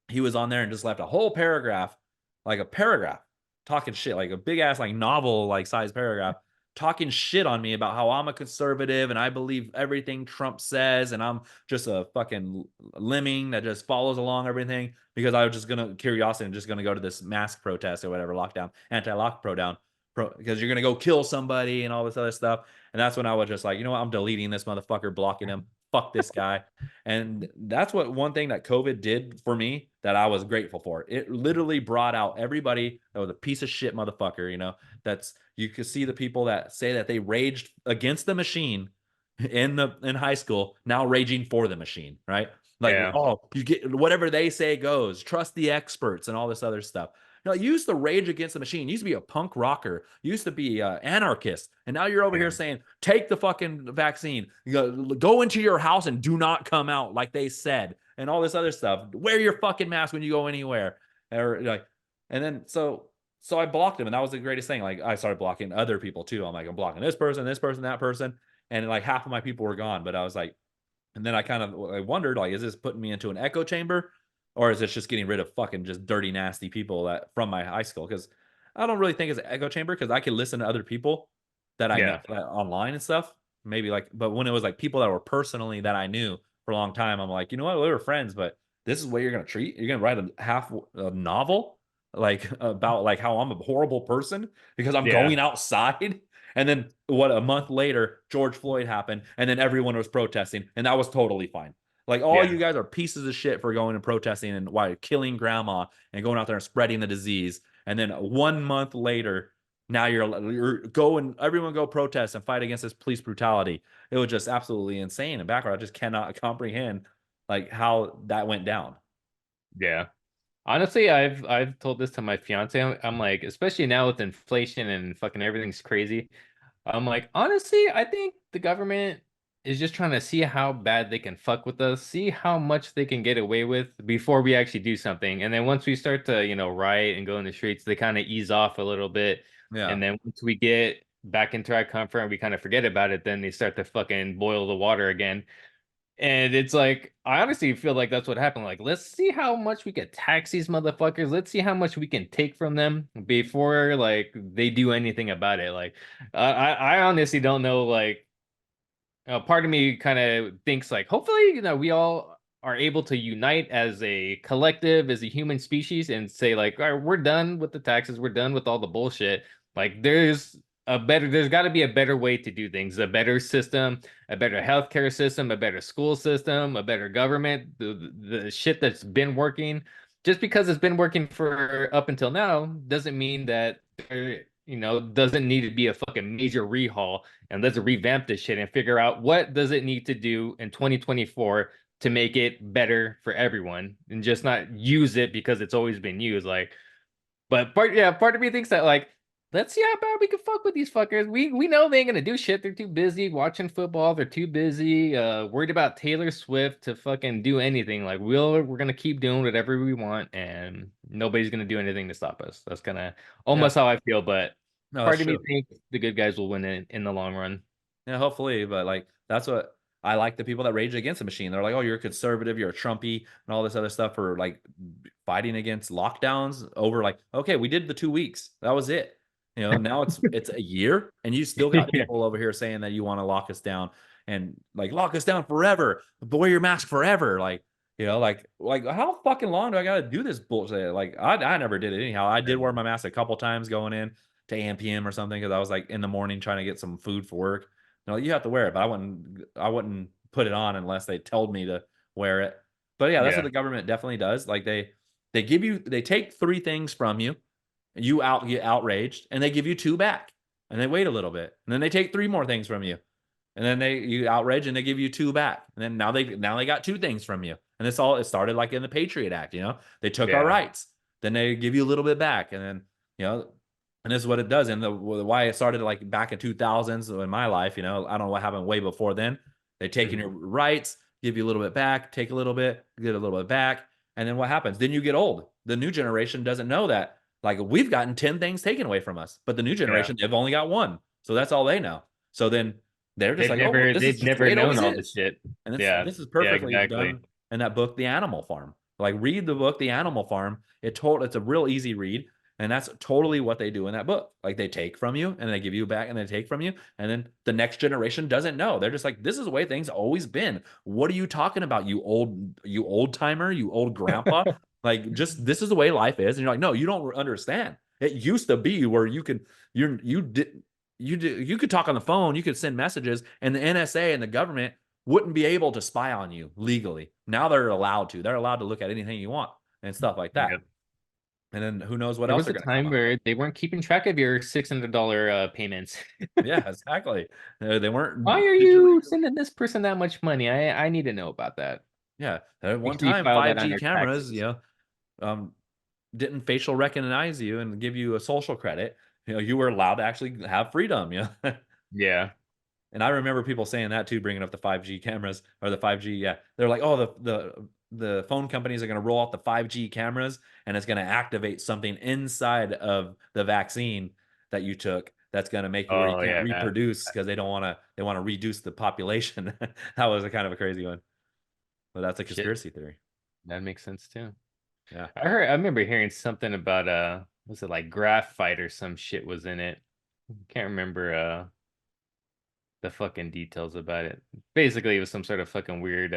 he was on there and just left a whole paragraph, like a paragraph, talking shit, like a big ass, like novel, like size paragraph, talking shit on me about how I'm a conservative and I believe everything Trump says, and I'm just a fucking lemming that just follows along everything because I was just gonna curiosity and just gonna go to this mask protest or whatever, lockdown, anti-lock pro down. Because you're gonna go kill somebody and all this other stuff, and that's when I was just like, you know what, I'm deleting this motherfucker, blocking him. Fuck this guy. And that's what one thing that COVID did for me that I was grateful for. It literally brought out everybody that was a piece of shit motherfucker, that's you could see the people that say that they raged against the machine in high school, now raging for the machine, right? Like, Yeah. oh, you get whatever they say goes, trust the experts and all this other stuff. No, you used to rage against the machine. You used to be a punk rocker. You used to be an anarchist. And now you're over here Yeah. saying, take the fucking vaccine. Go into your house and do not come out like they said. And all this other stuff. Wear your fucking mask when you go anywhere. Or like, and then so I blocked him, and that was the greatest thing. Like I started blocking other people too. I'm like, I'm blocking this person, that person. And like half of my people were gone. But I was like, and then I wondered, like, is this putting me into an echo chamber, or is this just getting rid of fucking just dirty, nasty people that from my high school? Because I don't really think it's an echo chamber because I could listen to other people that I know Yeah. online and stuff. Maybe like, but when it was like people that were personally that I knew for a long time, I'm like, you know what, we were friends, but this is what you're gonna treat. You're gonna write a novel like about like how I'm a horrible person because I'm Yeah. going outside. And then what, a month later, George Floyd happened, and then everyone was protesting, and that was totally fine. Like all Yeah. you guys are pieces of shit for going and protesting and why killing grandma and going out there and spreading the disease. And then 1 month later, now you're going, everyone go protest and fight against this police brutality. It was just absolutely insane. And background, I just cannot comprehend like how that went down. Yeah. Honestly, I've told this to my fiance. I'm like, especially now with inflation and fucking everything's crazy. I'm like, honestly, I think the government is just trying to see how bad they can fuck with us, see how much they can get away with before we actually do something. And then once we start to, riot and go in the streets, they kind of ease off a little bit. Yeah. And then once we get back into our comfort and we kind of forget about it, then they start to fucking boil the water again. And it's like, I honestly feel like that's what happened. Like, let's see how much we can tax these motherfuckers. Let's see how much we can take from them before like they do anything about it. Like, I honestly don't know. Like, part of me kind of thinks like, hopefully, we all are able to unite as a collective, as a human species, and say like, all right, we're done with the taxes. We're done with all the bullshit. Like, there's got to be a better way to do things, a better system, a better healthcare system, a better school system, a better government. The shit that's been working, just because it's been working for up until now, doesn't mean that doesn't need to be a fucking major rehaul, and let's revamp this shit and figure out what does it need to do in 2024 to make it better for everyone, and just not use it because it's always been used. Like, but part of me thinks that like, let's see how bad we can fuck with these fuckers. We know they ain't gonna do shit. They're too busy watching football. They're too busy worried about Taylor Swift to fucking do anything. Like, we're gonna keep doing whatever we want, and nobody's gonna do anything to stop us. That's kind of Yeah. almost how I feel. But No, that's part of me true. thinks the good guys will win in the long run. Yeah, hopefully, but like that's what I like the people that rage against the machine. They're like, "Oh, you're a conservative, you're a Trumpy, and all this other stuff for like fighting against lockdowns over like, okay, we did the 2 weeks. That was it. Now it's a year, and you still got Yeah. people over here saying that you want to lock us down and like lock us down forever, but wear your mask forever. Like how fucking long do I gotta do this bullshit? Like I never did it anyhow. I did wear my mask a couple times going in to AMPM or something because I was like in the morning trying to get some food for work. No, you have to wear it, but I wouldn't put it on unless they told me to wear it. But yeah, that's what Yeah. the government definitely does. Like they take three things from you, get outraged, and they give you two back. And they wait a little bit. And then they take three more things from you. And then you outrage and they give you two back. And then now they got two things from you. And it started like in the Patriot Act. They took our Yeah. rights. Then they give you a little bit back. And then, you know, and this is what it does. And the why it started like back in 2000s in my life, I don't know what happened way before then. They taking Mhm. your rights, give you a little bit back, take a little bit, get a little bit back. And then what happens? Then you get old. The new generation doesn't know that. Like we've gotten 10 things taken away from us, but the new Yeah. generation, they've only got one. So that's all they know. So then they're just They've like, oh, well, never this is they've just the never way it known always all the is. shit. And Yeah. this is Yeah, perfectly exactly. done in that book, The Animal Farm. Like read the book, The Animal Farm. It's a real easy read. And that's totally what they do in that book. Like they take from you and they give you back and they take from you. And then the next generation doesn't know. They're just like, this is the way things always been. What are you talking about? You old timer, you old grandpa. Like just this is the way life is. And you're like, no, you don't understand. It used to be where you could talk on the phone, you could send messages, and the NSA and the government wouldn't be able to spy on you legally. Now they're allowed to. They're allowed to look at anything you want and stuff like that. Yeah. And then who knows what There else was they're a going to come time up with. where they weren't keeping track of your $600 payments. Yeah, exactly. They Why weren't are digitally. you sending this person that much money? I need to know about that. Yeah, at Make one sure you time, file that 5G under cameras, taxes. um, didn't facial recognize you and give you a social credit. You were allowed to actually have freedom. Yeah. And I remember people saying that too, bringing up the 5G cameras or the 5G. Yeah, they're like, oh, the phone companies are going to roll out the 5G cameras, and it's going to activate something inside of the vaccine that you took that's going to make you where you Oh can't yeah. reproduce because they want to reduce the population. That was a kind of a crazy one, but that's a Shit. conspiracy theory. That makes sense too. Yeah, I remember hearing something about was it like graphite or some shit was in it. Can't remember the fucking details about it. Basically, it was some sort of fucking weird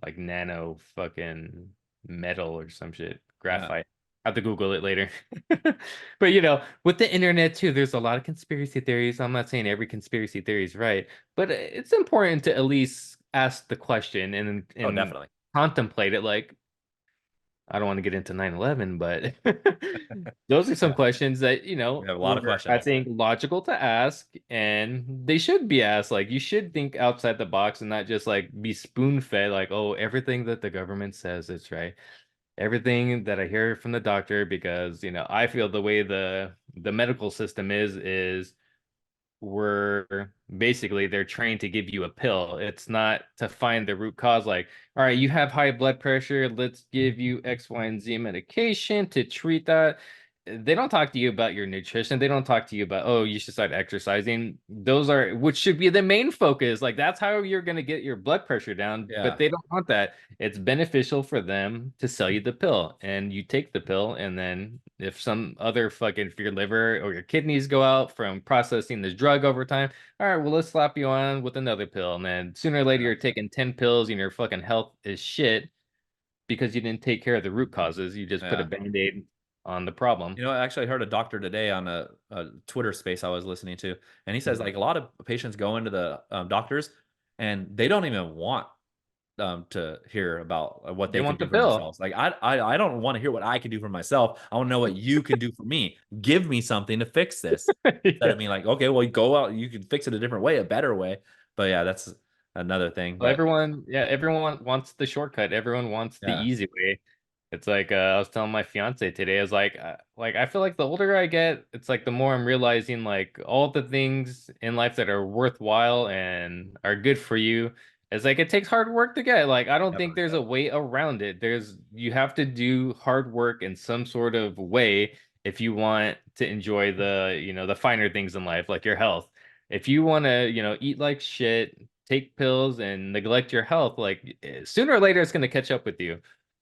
like nano fucking metal or some shit. yeah, Graphite. I have to Google it later. But with the internet too, there's a lot of conspiracy theories. I'm not saying every conspiracy theory is right, but it's important to at least ask the question and oh, and definitely. contemplate it. Like, I don't want to get into 9/11, but those are some Yeah, questions that, we have a lot of were, I questions. think, logical to ask, and they should be asked. Like, you should think outside the box and not just like be spoon-fed, like, oh, everything that the government says is right. Everything that I hear from the doctor, because, I feel the way the medical system is were basically they're trained to give you a pill. It's not to find the root cause, like, all right, you have high blood pressure, let's give you X, Y, and Z medication to treat that. They don't talk to you about your nutrition. They don't talk to you about, oh, you should start exercising. Those are which should be the main focus. Like, that's how you're going to get your blood pressure down, Yeah. but they don't want that. It's beneficial for them to sell you the pill, and you take the pill, and then if some other fucking, if your liver or your kidneys go out from processing this drug over time, all right, well, let's slap you on with another pill, and then sooner or later Yeah. you're taking 10 pills and your fucking health is shit because you didn't take care of the root causes. You just put a Yeah. band-aid on the problem. You know, I actually heard a doctor today on a Twitter space I was listening to, and he says Mhm. like a lot of patients go into the doctors and they don't even want to hear about what They they can want the do for pill. themselves. Like I don't want to hear what I can do for myself. I want to know what you can do for me. Give me something to fix this. Instead Yeah. of me like, okay, well, you go out, you can fix it a different way, a better way. But yeah, that's another thing. Well, But everyone wants the shortcut. Everyone wants the yeah, easy way. It's like I was telling my fiance today, I was like I feel like the older I get, it's like the more I'm realizing like all the things in life that are worthwhile and are good for you. It's like it takes hard work to get. Like, I don't yeah, think there's a way around it. You have to do hard work in some sort of way if you want to enjoy the finer things in life, like your health. If you want to, eat like shit, take pills and neglect your health, like, sooner or later it's going to catch up with you.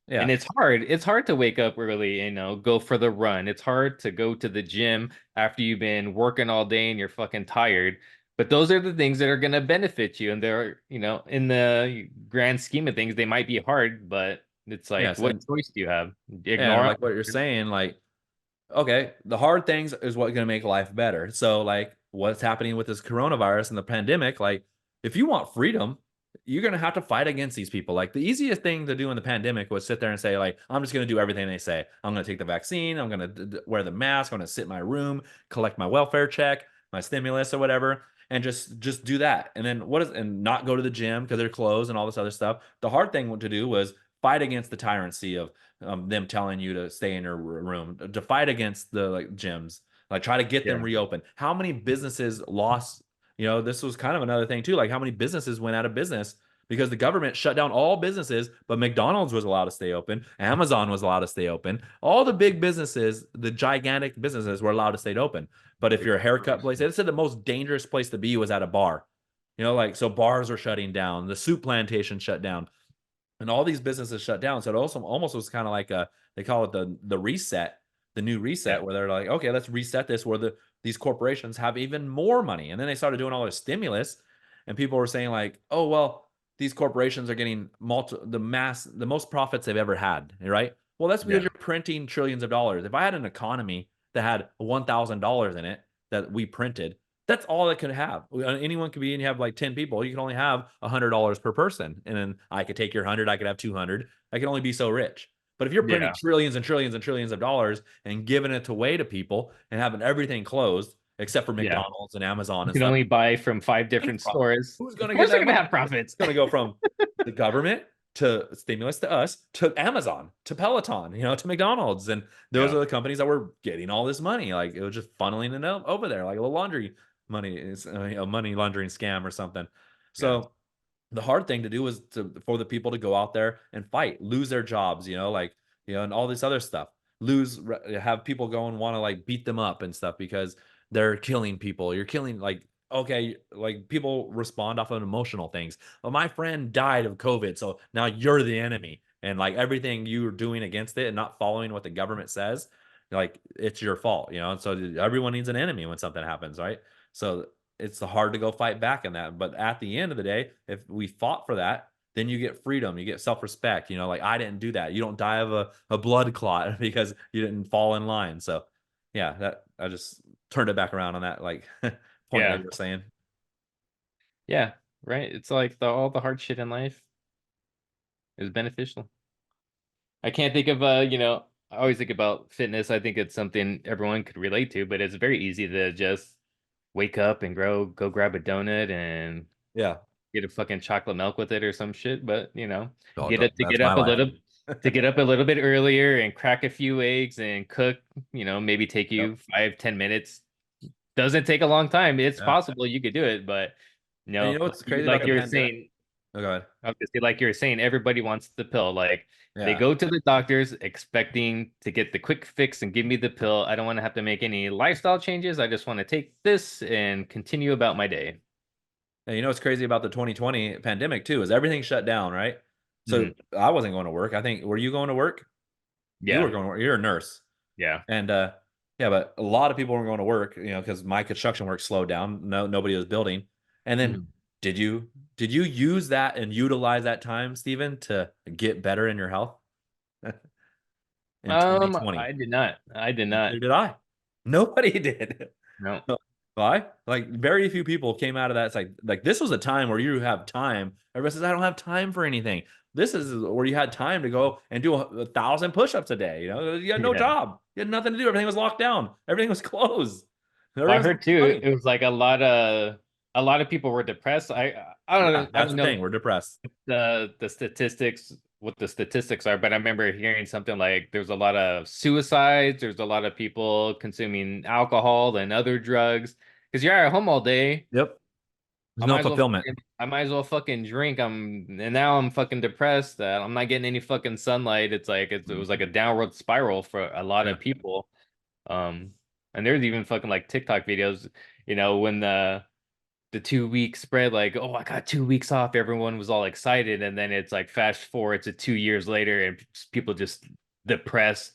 And yeah, it's hard. It's hard to wake up early, go for the run. It's hard to go to the gym after you've been working all day and you're fucking tired. But those are the things that are going to benefit you. And they're, in the grand scheme of things, they might be hard, but it's like, yes, what and choice do you have? yeah, and Ignore like what you're them? saying, like okay, the hard things is what's going to make life better. So, like, what's happening with this coronavirus and the pandemic, like, if you want freedom, you're going to have to fight against these people. Like, the easiest thing to do in the pandemic was sit there and say, like, I'm just going to do everything they say. I'm going to take the vaccine. I'm going to wear the mask. I'm going to sit in my room, collect my welfare check, my stimulus or whatever, and just do that. And then and not go to the gym because they're closed and all this other stuff. The hard thing to do was fight against the tyrancy of them telling you to stay in your room, to fight against the like gyms, like try to get them Yeah. reopened. How many businesses lost? You know, this was kind of another thing too. Like how many businesses went out of business because the government shut down all businesses, but McDonald's was allowed to stay open. Amazon was allowed to stay open. All the big businesses, the gigantic businesses, were allowed to stay open. But if you're a haircut place, they said the most dangerous place to be was at a bar. You know, like so bars are shutting down. The soup plantation shut down and all these businesses shut down. So it also almost was kind of like a they call it the reset, the new Yeah. reset, where they're like, okay, let's reset this where these corporations have even more money. And then they started doing all this stimulus, and people were saying like, oh well, these corporations are getting the most profits they've ever had, right? Well, that's because Yeah. you're printing trillions of dollars. If I had an economy that had $1,000 in it that we printed, that's all it could have. Anyone could be, and you have like 10 people, you can only have $100 per person. And then I could take your 100, I could have 200. I can only be so rich. But if you're printing Yeah. trillions and trillions and trillions of dollars and giving it away to people and having everything closed, except for Yeah. McDonald's and Amazon You and can stuff, only buy from five any different profit. stores. Who's Of going to get course they're that gonna money? have It's profits. going to go from the government to stimulus to us to Amazon to Peloton, to McDonald's. And those Yeah. are the companies that were getting all this money. Like it was just funneling it over there, like a little laundry money is a money laundering scam or something. Yeah. So the hard thing to do was for the people to go out there and fight, lose their jobs, like, and all this other stuff. Have people go and want to like beat them up and stuff because they're killing people. You're killing like okay, like people respond off of emotional things. Well, my friend died of COVID, so now you're the enemy. And like everything you're doing against it and not following what the government says, like it's your fault. And so everyone needs an enemy when something happens, right? So it's hard to go fight back in that. But at the end of the day, if we fought for that, then you get freedom, you get self-respect. Like I didn't do that. You don't die of a blood clot because you didn't fall in line. So yeah, that I just turned it back around on that like point that Yeah. you were saying. Yeah. Right. It's like all the hard shit in life is beneficial. I can't think of I always think about fitness. I think it's something everyone could relate to, but it's very easy to just wake up and go grab a donut and Yeah. get a fucking chocolate milk with it or some shit. But Oh, that's get my up a life. little to get up a little bit earlier and crack a few eggs and cook, maybe take Yep. you 5-10 minutes. Doesn't take a long time. It's Yeah. possible you could do it, but And you know what's crazy about like the you were pandemic? saying, Oh, go ahead. obviously, like you were saying, everybody wants the pill. Like they Yeah. go to the doctors expecting to get the quick fix and give me the pill. I don't want to have to make any lifestyle changes. I just want to take this and continue about my day. And you know what's crazy about the 2020 pandemic too is everything shut down, right? So Mhm. I wasn't going to work. I think were you going to work? You were Yeah, going to work. You're a nurse. yeah. And yeah, but a lot of people were going to work, you know, because my construction work slowed down. Nobody was building. And then Mhm. did you use that and utilize that time, Stephen, to get better in your health in 2020? I did not. I did not. Neither did I. Nobody did. No. Why? Like very few people came out of that. It's like this was a time where you have time. Everybody says, I don't have time for anything. This is where you had time to go and do 1,000 push-ups a day. You know, you had no Yeah. job. You had nothing to do. Everything was locked down. Everything was closed. Well, I Everyone's heard too. money. It was like a lot of people were depressed. I don't Yeah, know. I that's don't the know thing. We're depressed. the statistics what the statistics are, but I remember hearing something like there's a lot of suicides, there's a lot of people consuming alcohol and other drugs because you're at home all day. Yep. There's no fulfillment. I might as well fucking drink. And now I'm fucking depressed. I'm not getting any fucking sunlight. It's like it was like a downward spiral for a lot Yeah. of people. Um, and there's even fucking like TikTok videos, when the 2 week spread, like, oh, I got 2 weeks off. Everyone was all excited. And then it's like fast forward to 2 years later and people just depressed,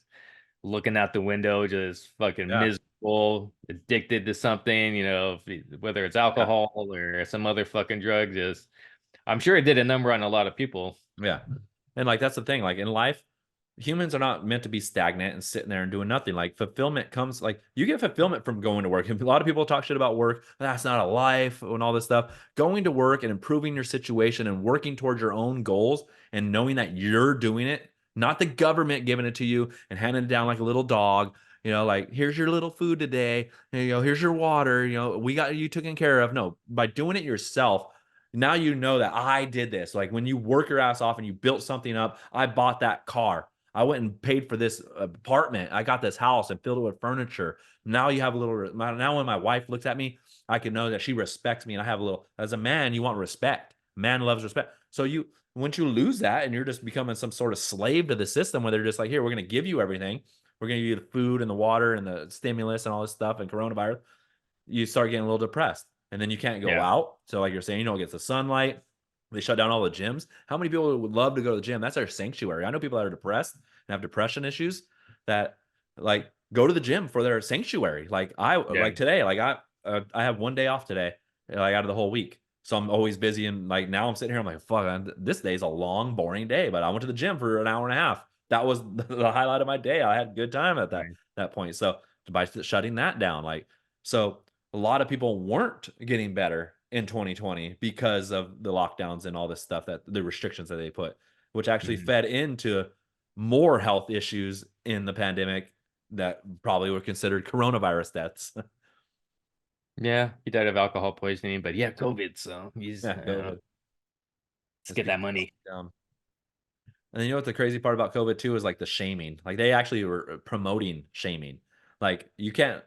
looking out the window, just fucking Yeah. miserable, addicted to something, whether it's Yeah. alcohol or some other fucking drug. Just, I'm sure it did a number on a lot of people. Yeah. And like that's the thing. Like in life, humans are not meant to be stagnant and sitting there and doing nothing. Like fulfillment comes like you get fulfillment from going to work. And a lot of people talk shit about work. That's not a life and all this stuff. Going to work and improving your situation and working towards your own goals and knowing that you're doing it, not the government giving it to you and handing it down like a little dog. You know, like here's your little food today. You know, here's your water. You know, we got you taken care of. No, by doing it yourself, now you know that I did this. Like when you work your ass off and you built something up, I bought that car. I went and paid for this apartment. I got this house and filled it with furniture. Now you have a little. Now when my wife looks at me, I can know that she respects me, and I have a little. As a man, you want respect. Man loves respect. So you, once you lose that, and you're just becoming some sort of slave to the system, where they're just like, here, we're going to give you everything. We're going to give you the food and the water and the stimulus and all this stuff and coronavirus. You start getting a little depressed, and then you can't go Yeah. out. So like you're saying, you don't get the sunlight. They shut down all the gyms. How many people would love to go to the gym? That's their sanctuary. I know people that are depressed and have depression issues that like go to the gym for their sanctuary. Like I Yeah. like today, like I have one day off today, like out of the whole week. So I'm always busy and like now I'm sitting here. I'm like, fuck, this day's a long, boring day. But I went to the gym for an hour and a half. That was the highlight of my day. I had a good time at Right. that point. So by shutting that down, like so a lot of people weren't getting better in 2020 because of the lockdowns and all this stuff that the restrictions that they put, which actually Mhm. fed into more health issues in the pandemic that probably were considered coronavirus deaths. Yeah. He died of alcohol poisoning, but yeah, COVID. So he's, Yeah, COVID. let's As get that people money. down. And then you know what the crazy part about COVID too is like the shaming. Like they actually were promoting shaming. Like you can't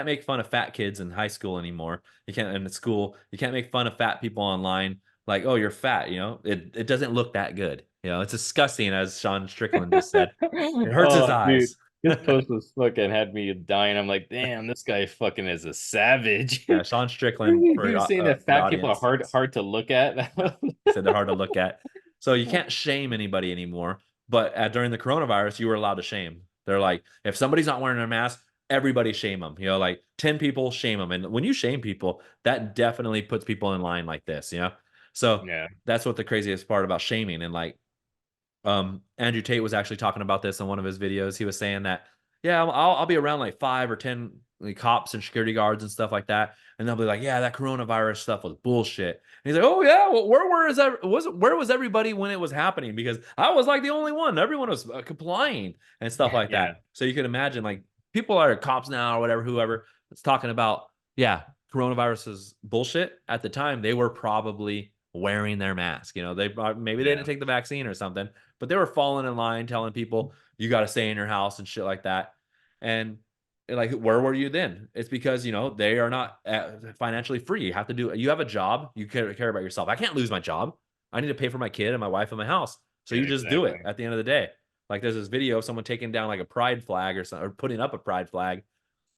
make fun of fat kids in high school anymore. You can't in school. You can't make fun of fat people online. Like oh you're fat. You know it doesn't look that good. You know it's disgusting as Sean Strickland just said. It hurts his Oh, dude. eyes. This post was fucking had me dying. I'm like, damn, this guy fucking is a savage. Yeah, Sean Strickland He was saying that for the fat people are audience. hard to look at. Yeah, he said they're hard to look at. So you can't shame anybody anymore. But during the coronavirus, you were allowed to shame. They're like, if somebody's not wearing a mask, everybody shame them. You know, like 10 people shame them. And when you shame people, that definitely puts people in line like this, you know? So Yeah. that's what the craziest part about shaming. And like, Andrew Tate was actually talking about this in one of his videos. He was saying that, yeah, I'll be around like 5 or 10 the cops and security guards and stuff like that, and they'll be like, "Yeah, that coronavirus stuff was bullshit." And he's like, "Oh yeah, well, where was everybody when it was happening? Because I was like the only one. Everyone was complying and stuff like Yeah. that." So you can imagine, like, people are cops now or whatever, whoever that's talking about, yeah, coronavirus is bullshit. At the time, they were probably wearing their mask. They maybe they Yeah. didn't take the vaccine or something, but they were falling in line, telling people you got to stay in your house and shit like that. And like, where were you then? It's because they are not financially free. You have a job, you care about yourself. I can't lose my job. I need to pay for my kid and my wife and my house. So Yeah, you just do exactly. it at the end of the day. Like, there's this video of someone taking down like a pride flag or something, or putting up a pride flag,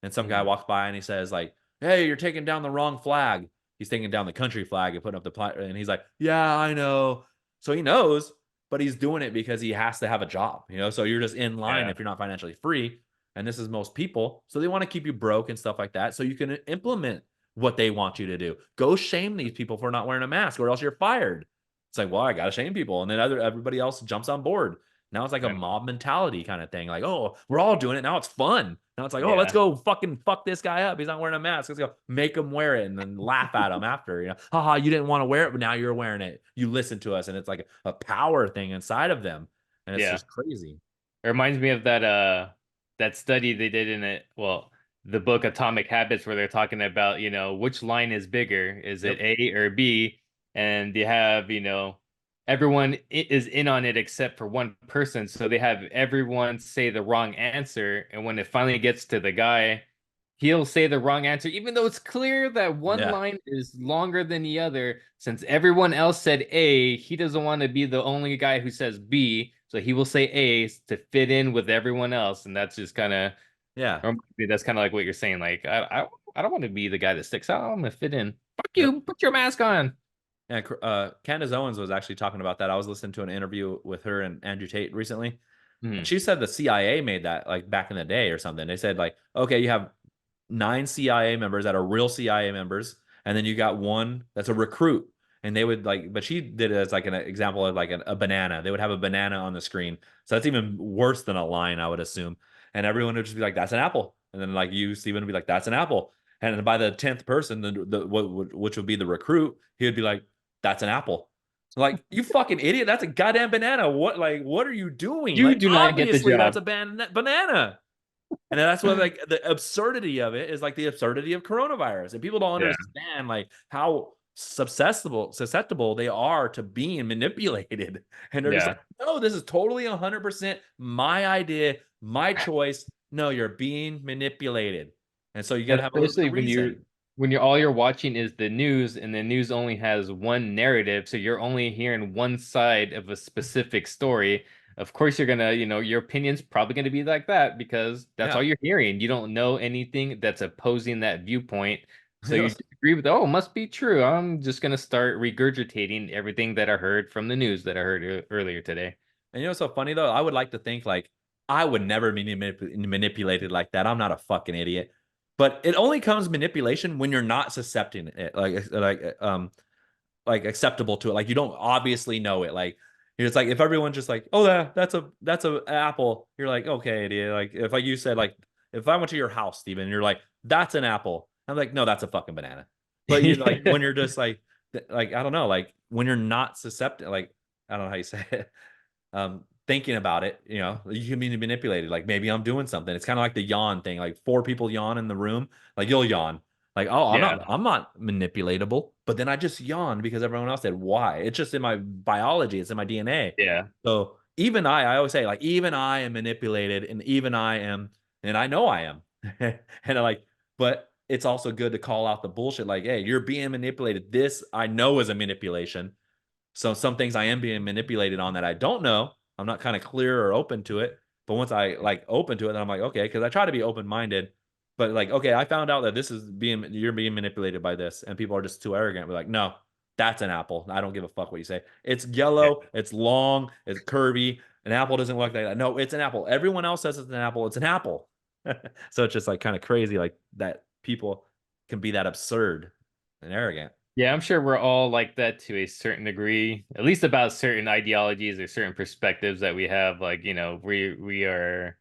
and some guy Mhm. walks by and he says like, "Hey, you're taking down the wrong flag." He's taking down the country flag and putting up the and he's like, "Yeah, I know." So he knows, but he's doing it because he has to have a job. So you're just in line Yeah. if you're not financially free, and this is most people. So they want to keep you broke and stuff like that, so you can implement what they want you to do. Go shame these people for not wearing a mask, or else you're fired. It's like, well, I gotta shame people, and then everybody else jumps on board. Now it's like a Yeah. mob mentality kind of thing. Like, oh, we're all doing it. Now it's fun. Now it's like, oh, let's Yeah. go fucking fuck this guy up. He's not wearing a mask. Let's go make him wear it and then laugh at him after. Haha, you didn't want to wear it, but now you're wearing it. You listen to us. And it's like a power thing inside of them. And it's Yeah. just crazy. It reminds me of that study they did in the book Atomic Habits, where they're talking about, which line is bigger? Is it Yep. A or B? And they have, everyone is in on it except for one person. So they have everyone say the wrong answer. And when it finally gets to the guy, he'll say the wrong answer, even though it's clear that one Yeah. line is longer than the other. Since everyone else said A, he doesn't want to be the only guy who says B, so he will say A to fit in with everyone else, and that's just kind of, Yeah. that's kind of like what you're saying. Like, I don't want to be the guy that sticks out. I'm gonna fit in. Fuck Yep. you. Put your mask on. And Candace Owens was actually talking about that. I was listening to an interview with her and Andrew Tate recently. And Hmm. she said the CIA made that like back in the day or something. They said like, okay, you have 9 CIA members that are real CIA members, and then you got one that's a recruit. And they would like, but she did it as like an example of like a banana. They would have a banana on the screen. So that's even worse than a line, I would assume. And everyone would just be like, "That's an apple." And then like you, Steven, would be like, "That's an apple." And then by the 10th person, which would be the recruit, he would be like, "That's an apple." So like, you fucking idiot, that's a goddamn banana. What are you doing? You Like, do not get the obviously that's job. a banana. And that's what like the absurdity of it is, like the absurdity of coronavirus. And people don't Yeah. understand like how susceptible they are to being manipulated. And they're just like, Yeah. no, this is totally 100% my idea, my choice. No, you're being manipulated. And so you got to have a little bit Especially of reason. when you're all you're watching is the news, and the news only has one narrative, so you're only hearing one side of a specific story. Of course you're gonna, your opinion's probably gonna be like that because that's all Yeah. you're hearing. You don't know anything that's opposing that viewpoint. So you just agree with, oh, it must be true. I'm just gonna start regurgitating everything that I heard from the news that I heard earlier today. And what's so funny though? I would like to think like I would never be manipulated like that. I'm not a fucking idiot. But it only comes manipulation when you're not suscepting it, like acceptable to it. Like, you don't obviously know it. Like, it's like if everyone's just like, oh yeah, that's a apple. You're like, okay, idiot. Like, if like you said, like if I went to your house, Steven, you're like, that's an apple. I'm like, no, that's a fucking banana. But you like when you're just like I don't know, like when you're not susceptible, like I don't know how you say it, thinking about it, you can be manipulated. Like, maybe I'm doing something. It's kind of like the yawn thing. Like, 4 people yawn in the room, like you'll yawn. Like, oh, I'm Yeah. not, I'm not manipulatable. But then I just yawned because everyone else did. Why? It's just in my biology. It's in my DNA. Yeah. So even I always say, like, even I am manipulated, and even I am, and I know I am. And I like, but it's also good to call out the bullshit. Like, hey, you're being manipulated. This I know is a manipulation. So some things I am being manipulated on that I don't know. I'm not kind of clear or open to it. But once I like open to it, then I'm like, okay, because I try to be open minded. But like, okay, I found out that you're being manipulated by this, and people are just too arrogant. We're like, no, that's an apple. I don't give a fuck what you say. It's Yeah. yellow, it's long, it's curvy. An apple doesn't look like that. No, it's an apple. Everyone else says it's an apple. It's an apple. So it's just like kind of crazy, like that people can be that absurd and arrogant. Yeah, I'm sure we're all like that to a certain degree, at least about certain ideologies or certain perspectives that we have. Like, we are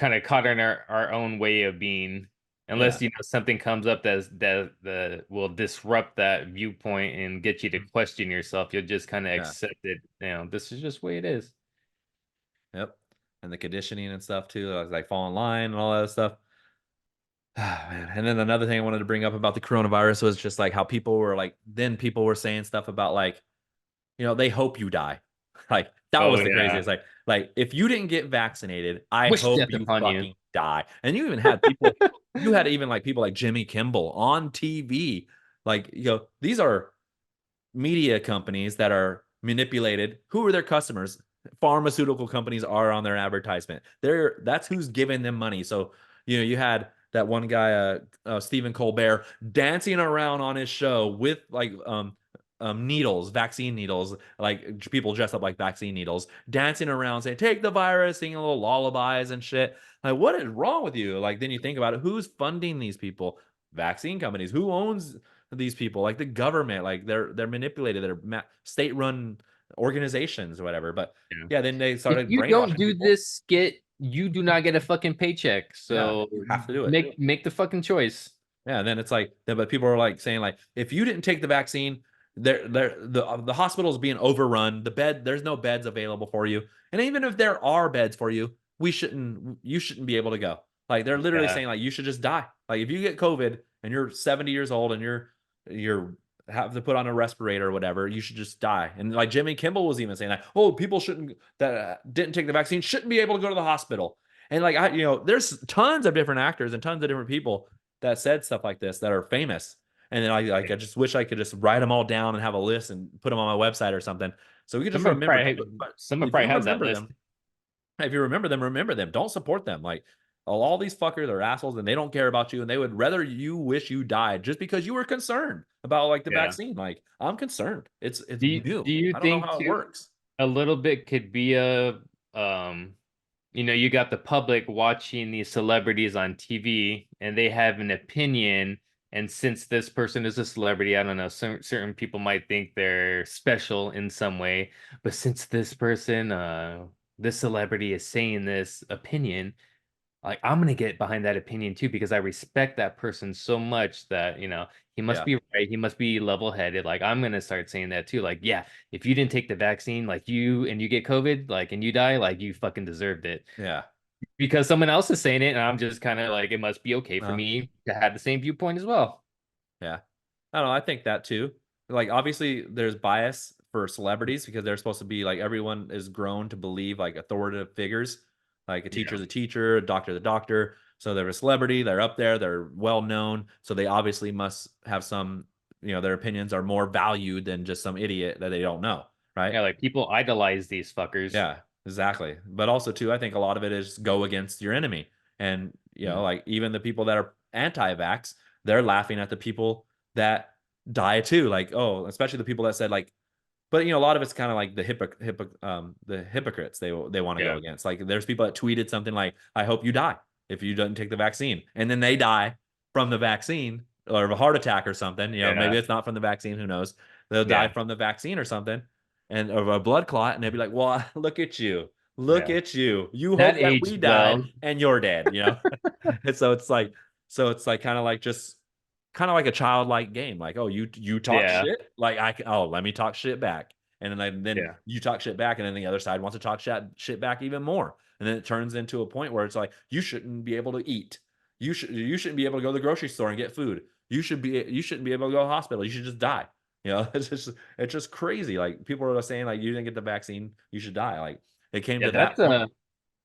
kind of caught in our own way of being, Yeah. unless something comes up that will disrupt that viewpoint and get you to question yourself. You'll just kind of Yeah. accept it. This is just the way it is. Yep. And the conditioning and stuff too, like fall in line and all that stuff. Ah, man. And then another thing I wanted to bring up about the coronavirus was just like how people were like, then people were saying stuff about like, they hope you die. Like that Oh was the yeah, craziest. Like if you didn't get vaccinated, I wish hope death you upon you. fucking die. And you even had people, you had even like people like Jimmy Kimball on TV. Like, these are media companies that are manipulated. Who are their customers? Pharmaceutical companies are on their advertisement. That's who's giving them money. So, you had that one guy, Stephen Colbert, dancing around on his show with like needles, vaccine needles, like people dressed up like vaccine needles, dancing around saying, take the virus, singing little lullabies and shit. Like, what is wrong with you? Like, then you think about it, who's funding these people? Vaccine companies. Who owns these people? Like the government, like they're manipulated, they're state-run organizations or whatever. But Yeah. yeah, then they If started you don't brainwashing do people. this skit, you do not get a fucking paycheck. Yeah, So you have to do it. make the fucking choice. Yeah, and then it's like, but people are like saying like, if you didn't take the vaccine, the hospital is being overrun. There's no beds available for you, and even if there are beds for you, you shouldn't be able to go. Like they're literally Yeah. saying like you should just die. Like if you get COVID and you're 70 years old and you're have to put on a respirator or whatever, you should just die. And like Jimmy Kimball was even saying that, oh, people shouldn't that didn't take the vaccine shouldn't be able to go to the hospital. And like there's tons of different actors and tons of different people that said stuff like this that are famous. And then I just wish I could just write them all down and have a list and put them on my website or something, so we could just remember them. But Someone if probably you has that remember list. them, if you remember them. Don't support them. Like all these fuckers are assholes and they don't care about you and they would rather you wish you died just because you were concerned about like the Yeah. vaccine. Like I'm concerned. It's Do new. you I don't know think how it too works. a little bit could be um you got the public watching these celebrities on TV and they have an opinion, and since this person is a celebrity, I don't know, certain people might think they're special in some way, but since this celebrity is saying this opinion, like I'm gonna get behind that opinion too because I respect that person so much that he must Yeah. be right, he must be level-headed. Like I'm gonna start saying that too. Like, yeah, if you didn't take the vaccine, like you get COVID, like and you die, like you fucking deserved it. Yeah. Because someone else is saying it, and I'm just kind of like, it must be okay for Uh, me to have the same viewpoint as well. Yeah. I don't know. I think that too. Like obviously there's bias for celebrities because they're supposed to be like everyone is grown to believe like authoritative figures. Like a Yeah. teacher's a teacher, a doctor's a doctor. So they're a celebrity, they're up there, they're well known. So they obviously must have some, their opinions are more valued than just some idiot that they don't know. Right. Yeah, like people idolize these fuckers. Yeah, exactly. But also too, I think a lot of it is go against your enemy. And Mm. like even the people that are anti-vax, they're laughing at the people that die too. Like, oh, especially the people that said like, but a lot of it's kind of like the hypocrites they want to go Yeah. against. Like there's people that tweeted something like, I hope you die if you don't take the vaccine. And then they die from the vaccine or of a heart attack or something. Maybe Yeah. it's not from the vaccine, who knows? They'll die Yeah. from the vaccine or something and of a blood clot, and they'd be like, well, look at you. Look Yeah. at you. You That hope that we aged died well. and you're dead. And so it's like kind of like just kind of like a childlike game. Like, oh, you talk Yeah. shit. Like let me talk shit back. And then Yeah. you talk shit back, and then the other side wants to talk shit back even more. And then it turns into a point where it's like you shouldn't be able to eat. You shouldn't be able to go to the grocery store and get food. You shouldn't be able to go to the hospital. You should just die. It's just crazy. Like people are saying like you didn't get the vaccine, you should die. Like it came Yeah, to that point.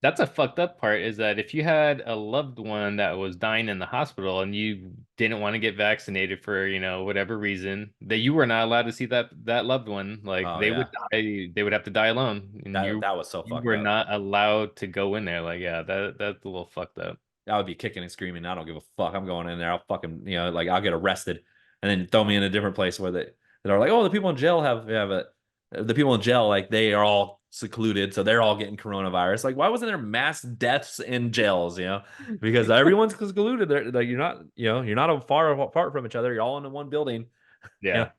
that's a fucked up part is that if you had a loved one that was dying in the hospital and you didn't want to get vaccinated for, whatever reason, that you were not allowed to see that loved one, like Oh they would yeah, die, they would have to die alone, and that was so you fucked were up. not allowed to go in there. Like, yeah, that's a little fucked up. I would be kicking and screaming. I don't give a fuck. I'm going in there. I'll fucking, like I'll get arrested and then throw me in a different place where that are like, oh, the people in jail have a, the people in jail, like they are all secluded. So they're all getting coronavirus. Like, why wasn't there mass deaths in jails? Because everyone's secluded. They're like, you're not far apart from each other. You're all in one building. Yeah. Yeah.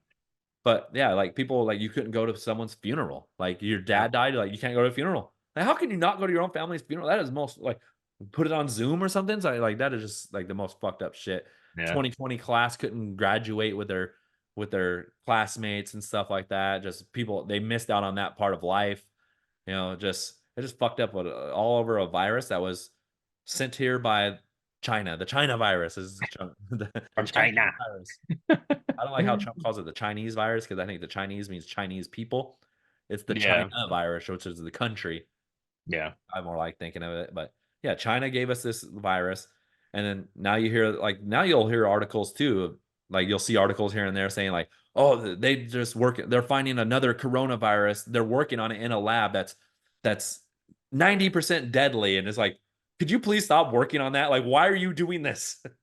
But yeah, like people, like you couldn't go to someone's funeral. Like your Yeah. dad died. Like you can't go to a funeral. Like, how can you not go to your own family's funeral? That is most like, put it on Zoom or something. So like that is just like the most fucked up shit. Yeah. 2020 class couldn't graduate with their classmates and stuff like that. Just people they missed out on that part of life. You know, just it just fucked up with, all over a virus that was sent here by China. The China virus is the From Chinese China. virus. I don't like how Trump calls it the Chinese virus because I think the Chinese means Chinese people. It's the China Yeah. virus, which is the country. Yeah. I more like thinking of it. But yeah, China gave us this virus. And then now you hear like now you'll hear articles too. Like you'll see articles here and there saying like, oh, they just work, they're finding another coronavirus. They're working on it in a lab that's 90% deadly. And it's like, could you please stop working on that? Like, why are you doing this? Like,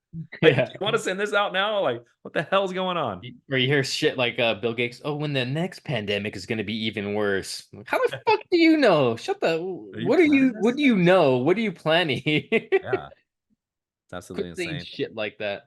do Yeah. you want to send this out now? Like, what the hell's going on? Or you hear shit like Bill Gates, oh, when the next pandemic is going to be even worse. Like, how the fuck do you know? Shut the. Are you planning What this? do you know? What are you planning? Yeah, it's absolutely Quit saying insane. shit like that.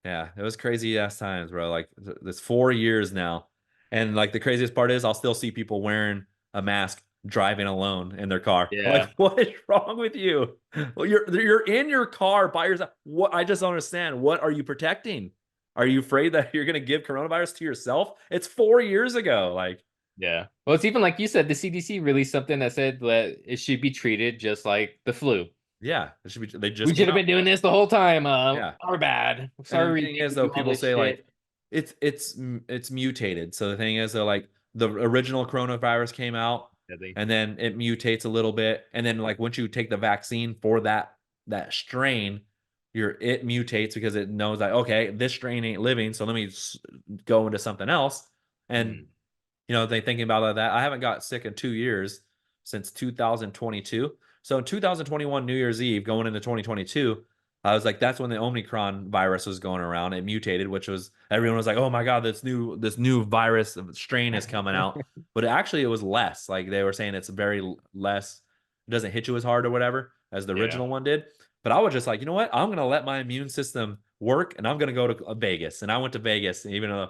Yeah, it was crazy ass times, bro. Like this 4 years now, and like the craziest part is I'll still see people wearing a mask driving alone in their car. I'm like, Yeah. what is wrong with you? Well, you're in your car by yourself. What I just don't understand. What are you protecting? Are you afraid that you're gonna give coronavirus to yourself? It's 4 years ago. Like, Yeah. Well, it's even like you said, the CDC released something that said that it should be treated just like the flu. yeah, it should be. They We just should came have out. been doing this the whole time. Yeah, Our bad. and then the Sorry, we thing made is you though, do all people this say like shit. it's mutated. So the thing is though, like the original coronavirus came out Deadly. and then it mutates a little bit. And then like once you take the vaccine for that strain, it mutates because it knows that okay, this strain ain't living. So let me go into something else. And Mm. you know, they thinking about that. I haven't got sick in 2 years since 2022. So in 2021 New Year's Eve, going into 2022, I was like, that's when the Omicron virus was going around. It mutated, which was everyone was like, oh my god, this new virus strain is coming out. But actually, it was less. Like they were saying, it's very less. It doesn't hit you as hard or whatever as the Yeah. original one did. But I was just like, you know what? I'm gonna let my immune system work, and I'm gonna go to Vegas. And I went to Vegas, even though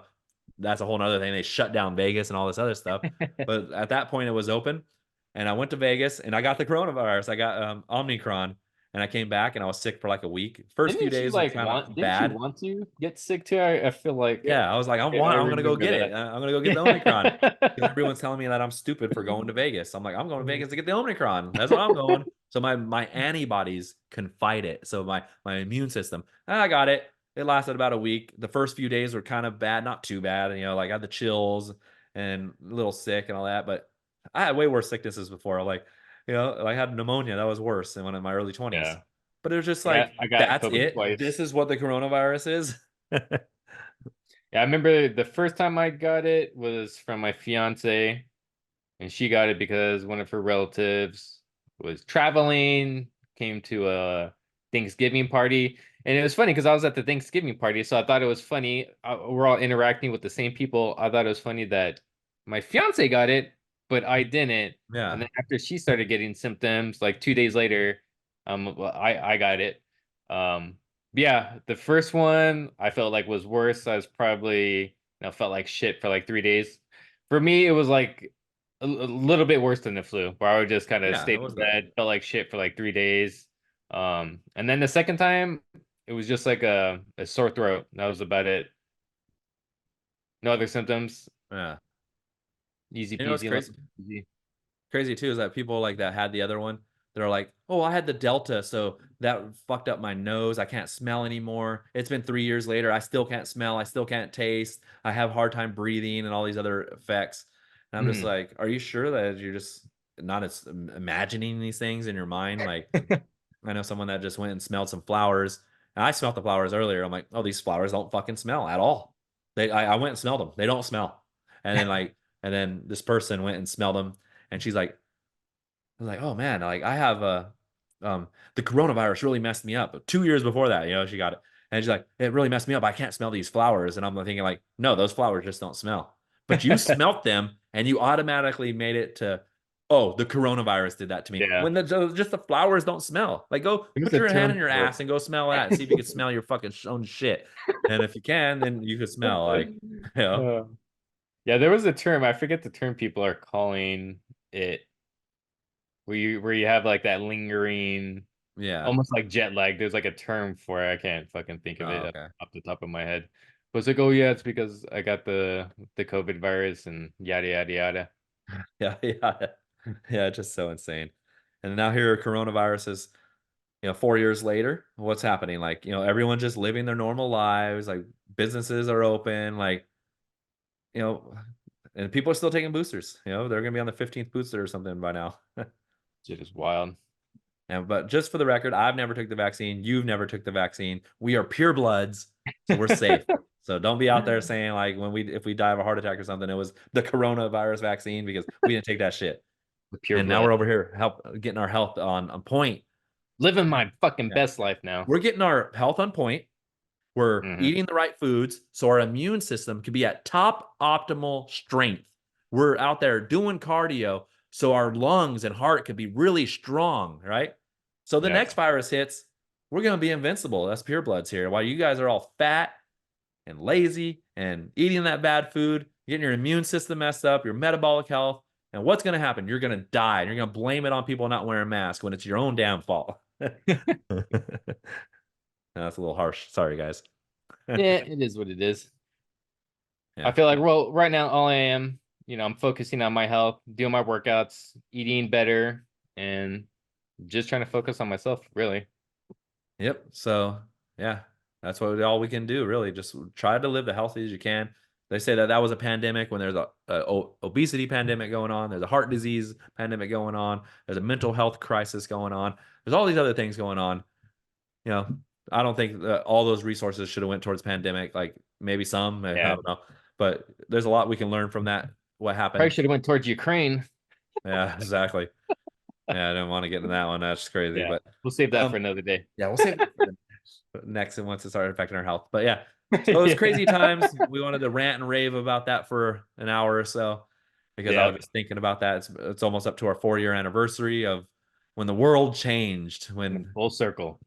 that's a whole nother thing. They shut down Vegas and all this other stuff. But at that point, it was open. And I went to Vegas and I got the coronavirus. I got Omicron and I came back and I was sick for like a week. First few Didn't you days were like kind of want? Didn't you bad. want to get sick too? I feel like Yeah, I was like, I I'm gonna go remember get it. that. I'm gonna go get the Omicron because everyone's telling me that I'm stupid for going to Vegas. I'm like, I'm going to Vegas to get the Omicron. That's what I'm going. So my antibodies can fight it. So my immune system. I got it. It lasted about a week. The first few days were kind of bad, not too bad. You know, like I had the chills and a little sick and all that. But I had way worse sicknesses before. Like, you know, I had pneumonia. That was worse than when in my early 20s. Yeah. But it was just Yeah, like, I got that's COVID it. This twice. is what the coronavirus is. Yeah, I remember the first time I got it was from my fiance, and she got it because one of her relatives was traveling, came to a Thanksgiving party. And it was funny because I was at the Thanksgiving party, so I thought it was funny. We're all interacting with the same people. I thought it was funny that my fiance got it, but I didn't. And Yeah. then after she started getting symptoms, like 2 days later, well, I got it. Yeah, the first one I felt like was worse. I was probably, felt like shit for like 3 days. For me, it was like a little bit worse than the flu, where I would just kind of Yeah. It stay in was bad. bed, felt like shit for like 3 days. And then the second time, it was just like a sore throat. That was about it. No other symptoms. Yeah. Easy You know what's peasy, crazy? lemon squeezy. Crazy too is that people like that had the other one. They're like, oh, I had the Delta, so that fucked up my nose. I can't smell anymore. It's been 3 years later. I still can't smell. I still can't taste. I have a hard time breathing and all these other effects. And I'm just Mhm. like, are you sure that you're just not as imagining these things in your mind? Like, I know someone that just went and smelled some flowers. And I smelled the flowers earlier. I'm like, oh, these flowers don't fucking smell at all. I went and smelled them. They don't smell. And then and then this person went and smelled them, and she's like, I was like, oh man, like I have the coronavirus really messed me up. 2 years before that, you know, she got it. And she's like, it really messed me up. I can't smell these flowers. And I'm thinking, like, no, those flowers just don't smell. But you smelt them and you automatically made it to, oh, the coronavirus did that to me. Yeah, When just the flowers don't smell. Like, go there's put a your hand in term your for ass and go smell that and see if you can smell your fucking own shit. And if you can, then you can smell like, it. you know, Yeah, there was a term. I forget the term people are calling it. where you have like that lingering, Yeah. almost like jet lag. There's like a term for it. I can't fucking think of Oh, it okay. off the top of my head. But it's like, oh yeah, it's because I got the COVID virus and yada yada yada. Yeah, yeah, yeah. Just so insane. And now here, coronavirus is, 4 years later. What's happening? Like, everyone just living their normal lives. Like, businesses are open. Like, you know, and people are still taking boosters. They're gonna be on the 15th booster or something by now. Shit is wild. And but just for the record, I've never took the vaccine. You've never took the vaccine. We are pure bloods, so we're safe. So don't be out there saying like if we die of a heart attack or something, it was the coronavirus vaccine because we didn't take that shit. The pure And now blood. we're over here getting our health on point. Living my fucking Yeah. best life now. We're getting our health on point. We're Hmm. eating the right foods so our immune system can be at top optimal strength. We're out there doing cardio so our lungs and heart can be really strong, right? So the Yeah. next virus hits, we're going to be invincible. That's pure bloods here. While you guys are all fat and lazy and eating that bad food, getting your immune system messed up, your metabolic health. And what's going to happen? You're going to die. And you're going to blame it on people not wearing masks when it's your own damn fault. That's a little harsh. Sorry, guys. Yeah, it is what it is. I Yeah. feel like, well, right now, all I am, I'm focusing on my health, doing my workouts, eating better, and just trying to focus on myself, really. Yep. So yeah, that's all we can do, really. Just try to live the healthy as you can. They say that was a pandemic when there's a obesity pandemic going on. There's a heart disease pandemic going on. There's a mental health crisis going on. There's all these other things going on. You know, I don't think that all those resources should have went towards pandemic. Like maybe some, I Yeah. don't know, but there's a lot we can learn from that. What Probably happened? should have went towards Ukraine. Yeah, exactly. Yeah, I didn't want to get into that one. That's crazy, Yeah. but We'll save that um, for another day. yeah, we'll save that for the next and once it started affecting our health. But yeah, so it's crazy times. We wanted to rant and rave about that for an hour or so because I Yeah. was just thinking about that. It's almost up to our 4 year anniversary of when the world changed. When Full circle.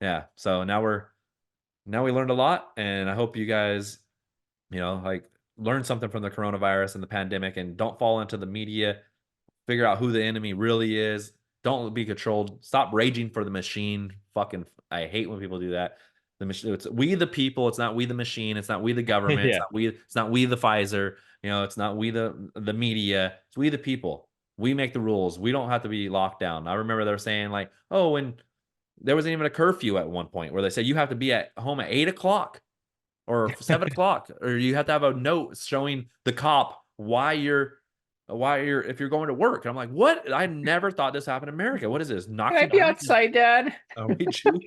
yeah, so now we learned a lot, and I hope you guys like learn something from the coronavirus and the pandemic, and don't fall into the media. Figure out who the enemy really is. Don't be controlled. Stop raging for the machine. Fucking, I hate when people do that. The machine. It's we the people. It's not we the machine. It's not we the government. It's Yeah. not we. It's not we the Pfizer. It's not we the media. It's we the people. We make the rules. We don't have to be locked down. I remember they were saying like, oh, when there wasn't even a curfew at one point where they said you have to be at home at 8 o'clock or 7 o'clock, or you have to have a note showing the cop why you're if you're going to work. And I'm like, what? I never thought this happened in America. What is this? Can I Nazi be times? outside, Dad? Are we Jews?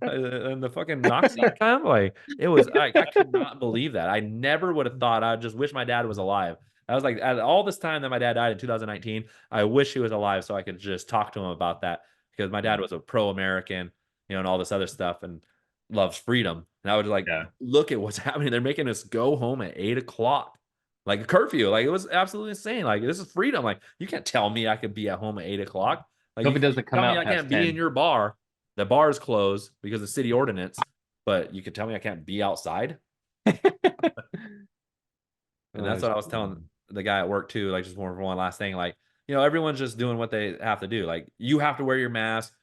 And the fucking Nazi time? Like it was I could not believe that. I never would have thought. I just wish my dad was alive. I was like, at all this time that my dad died in 2019, I wish he was alive so I could just talk to him about that because my dad was a pro-American, and all this other stuff and loves freedom. And I would like, Yeah. look at what's happening. They're making us go home at 8 o'clock, like a curfew. Like it was absolutely insane. Like this is freedom. Like you can't tell me I could be at home at 8 o'clock. Like Hope it you doesn't come tell me out I can't past be in 10. your bar. The bar is closed because of city ordinance, but you can tell me I can't be outside. And Oh, that's what I was telling the guy at work too. Like just one last thing. Like, everyone's just doing what they have to do. Like you have to wear your mask.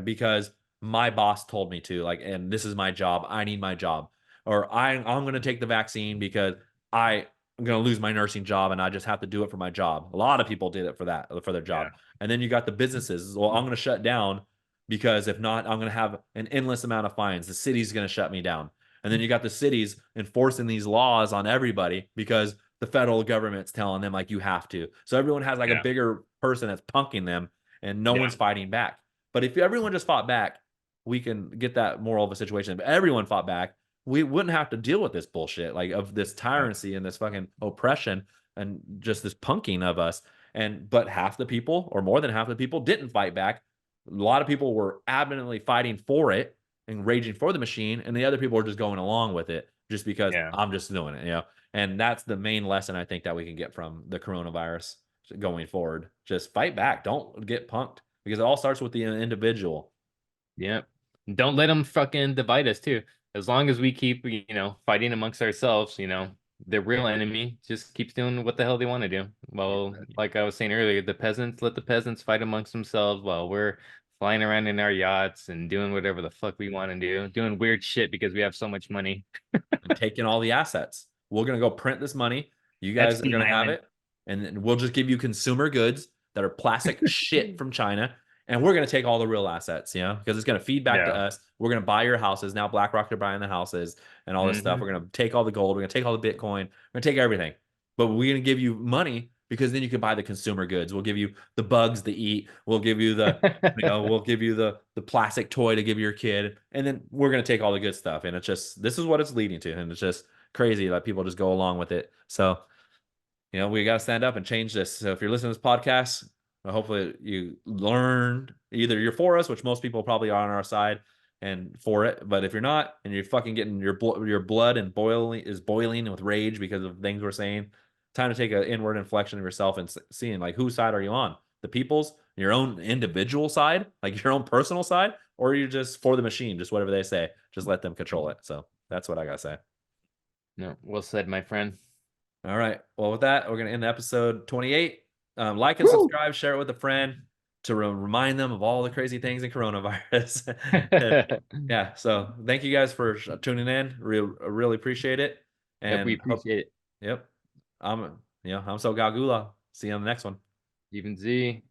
Because my boss told me to. Like, and this is my job. I need my job. Or I'm going to take the vaccine because I'm going to lose my nursing job and I just have to do it for my job. A lot of people did it for their job. yeah. And then you got the businesses. Well, I'm going to shut down because if not, I'm going to have an endless amount of fines. The city's going to shut me down. And then you got the cities enforcing these laws on everybody because the federal government's telling them like you have to. So everyone has like a Yeah. bigger person that's punking them and no Yeah. one's fighting back. But if everyone just fought back, we can get that more of a situation. If everyone fought back, we wouldn't have to deal with this bullshit, like of this tyranny and this fucking oppression and just this punking of us. But half the people, or more than half the people, didn't fight back. A lot of people were adamantly fighting for it and raging for the machine, and the other people are just going along with it just because Yeah. I'm just doing it, And that's the main lesson I think that we can get from the coronavirus going forward. Just fight back. Don't get punked because it all starts with the individual. Yeah. Don't let them fucking divide us too. As long as we keep, fighting amongst ourselves, the real enemy just keeps doing what the hell they want to do. Well, like I was saying earlier, the peasants let the peasants fight amongst themselves while we're flying around in our yachts and doing whatever the fuck we want to do, doing weird shit because we have so much money. And taking all the assets. We're gonna go print this money. You guys are Epstein gonna have Island. it, and then we'll just give you consumer goods that are plastic shit from China, and we're gonna take all the real assets, you know, because it's gonna feed back to Yeah. us. We're gonna buy your houses now. BlackRock are buying the houses and all this stuff. We're Hmm. gonna take all the gold. We're gonna take all the Bitcoin. We're gonna take everything, but we're gonna give you money because then you can buy the consumer goods. We'll give you the bugs to eat. We'll give you the we'll give you the plastic toy to give your kid, and then we're gonna take all the good stuff. And it's just this is what it's leading to, and it's just crazy that people just go along with it. So we got to stand up and change this. So if you're listening to this podcast, hopefully you learned either you're for us, which most people probably are on our side and for it. But if you're not, and you're fucking getting your blood and boiling with rage because of things we're saying, time to take an inward inflection of yourself and seeing like whose side are you on? The people's, your own individual side, like your own personal side, or you're just for the machine, just whatever they say, just let them control it. So that's what I gotta say. No, well said, my friend. All right. Well, with that, we're going to end episode 28. Like and Woo! subscribe, share it with a friend to remind them of all the crazy things in coronavirus. Yeah. So thank you guys for tuning in. Really appreciate it. Yep, we And appreciate it. yep. I'm so Galgula. See you on the next one. Even Z.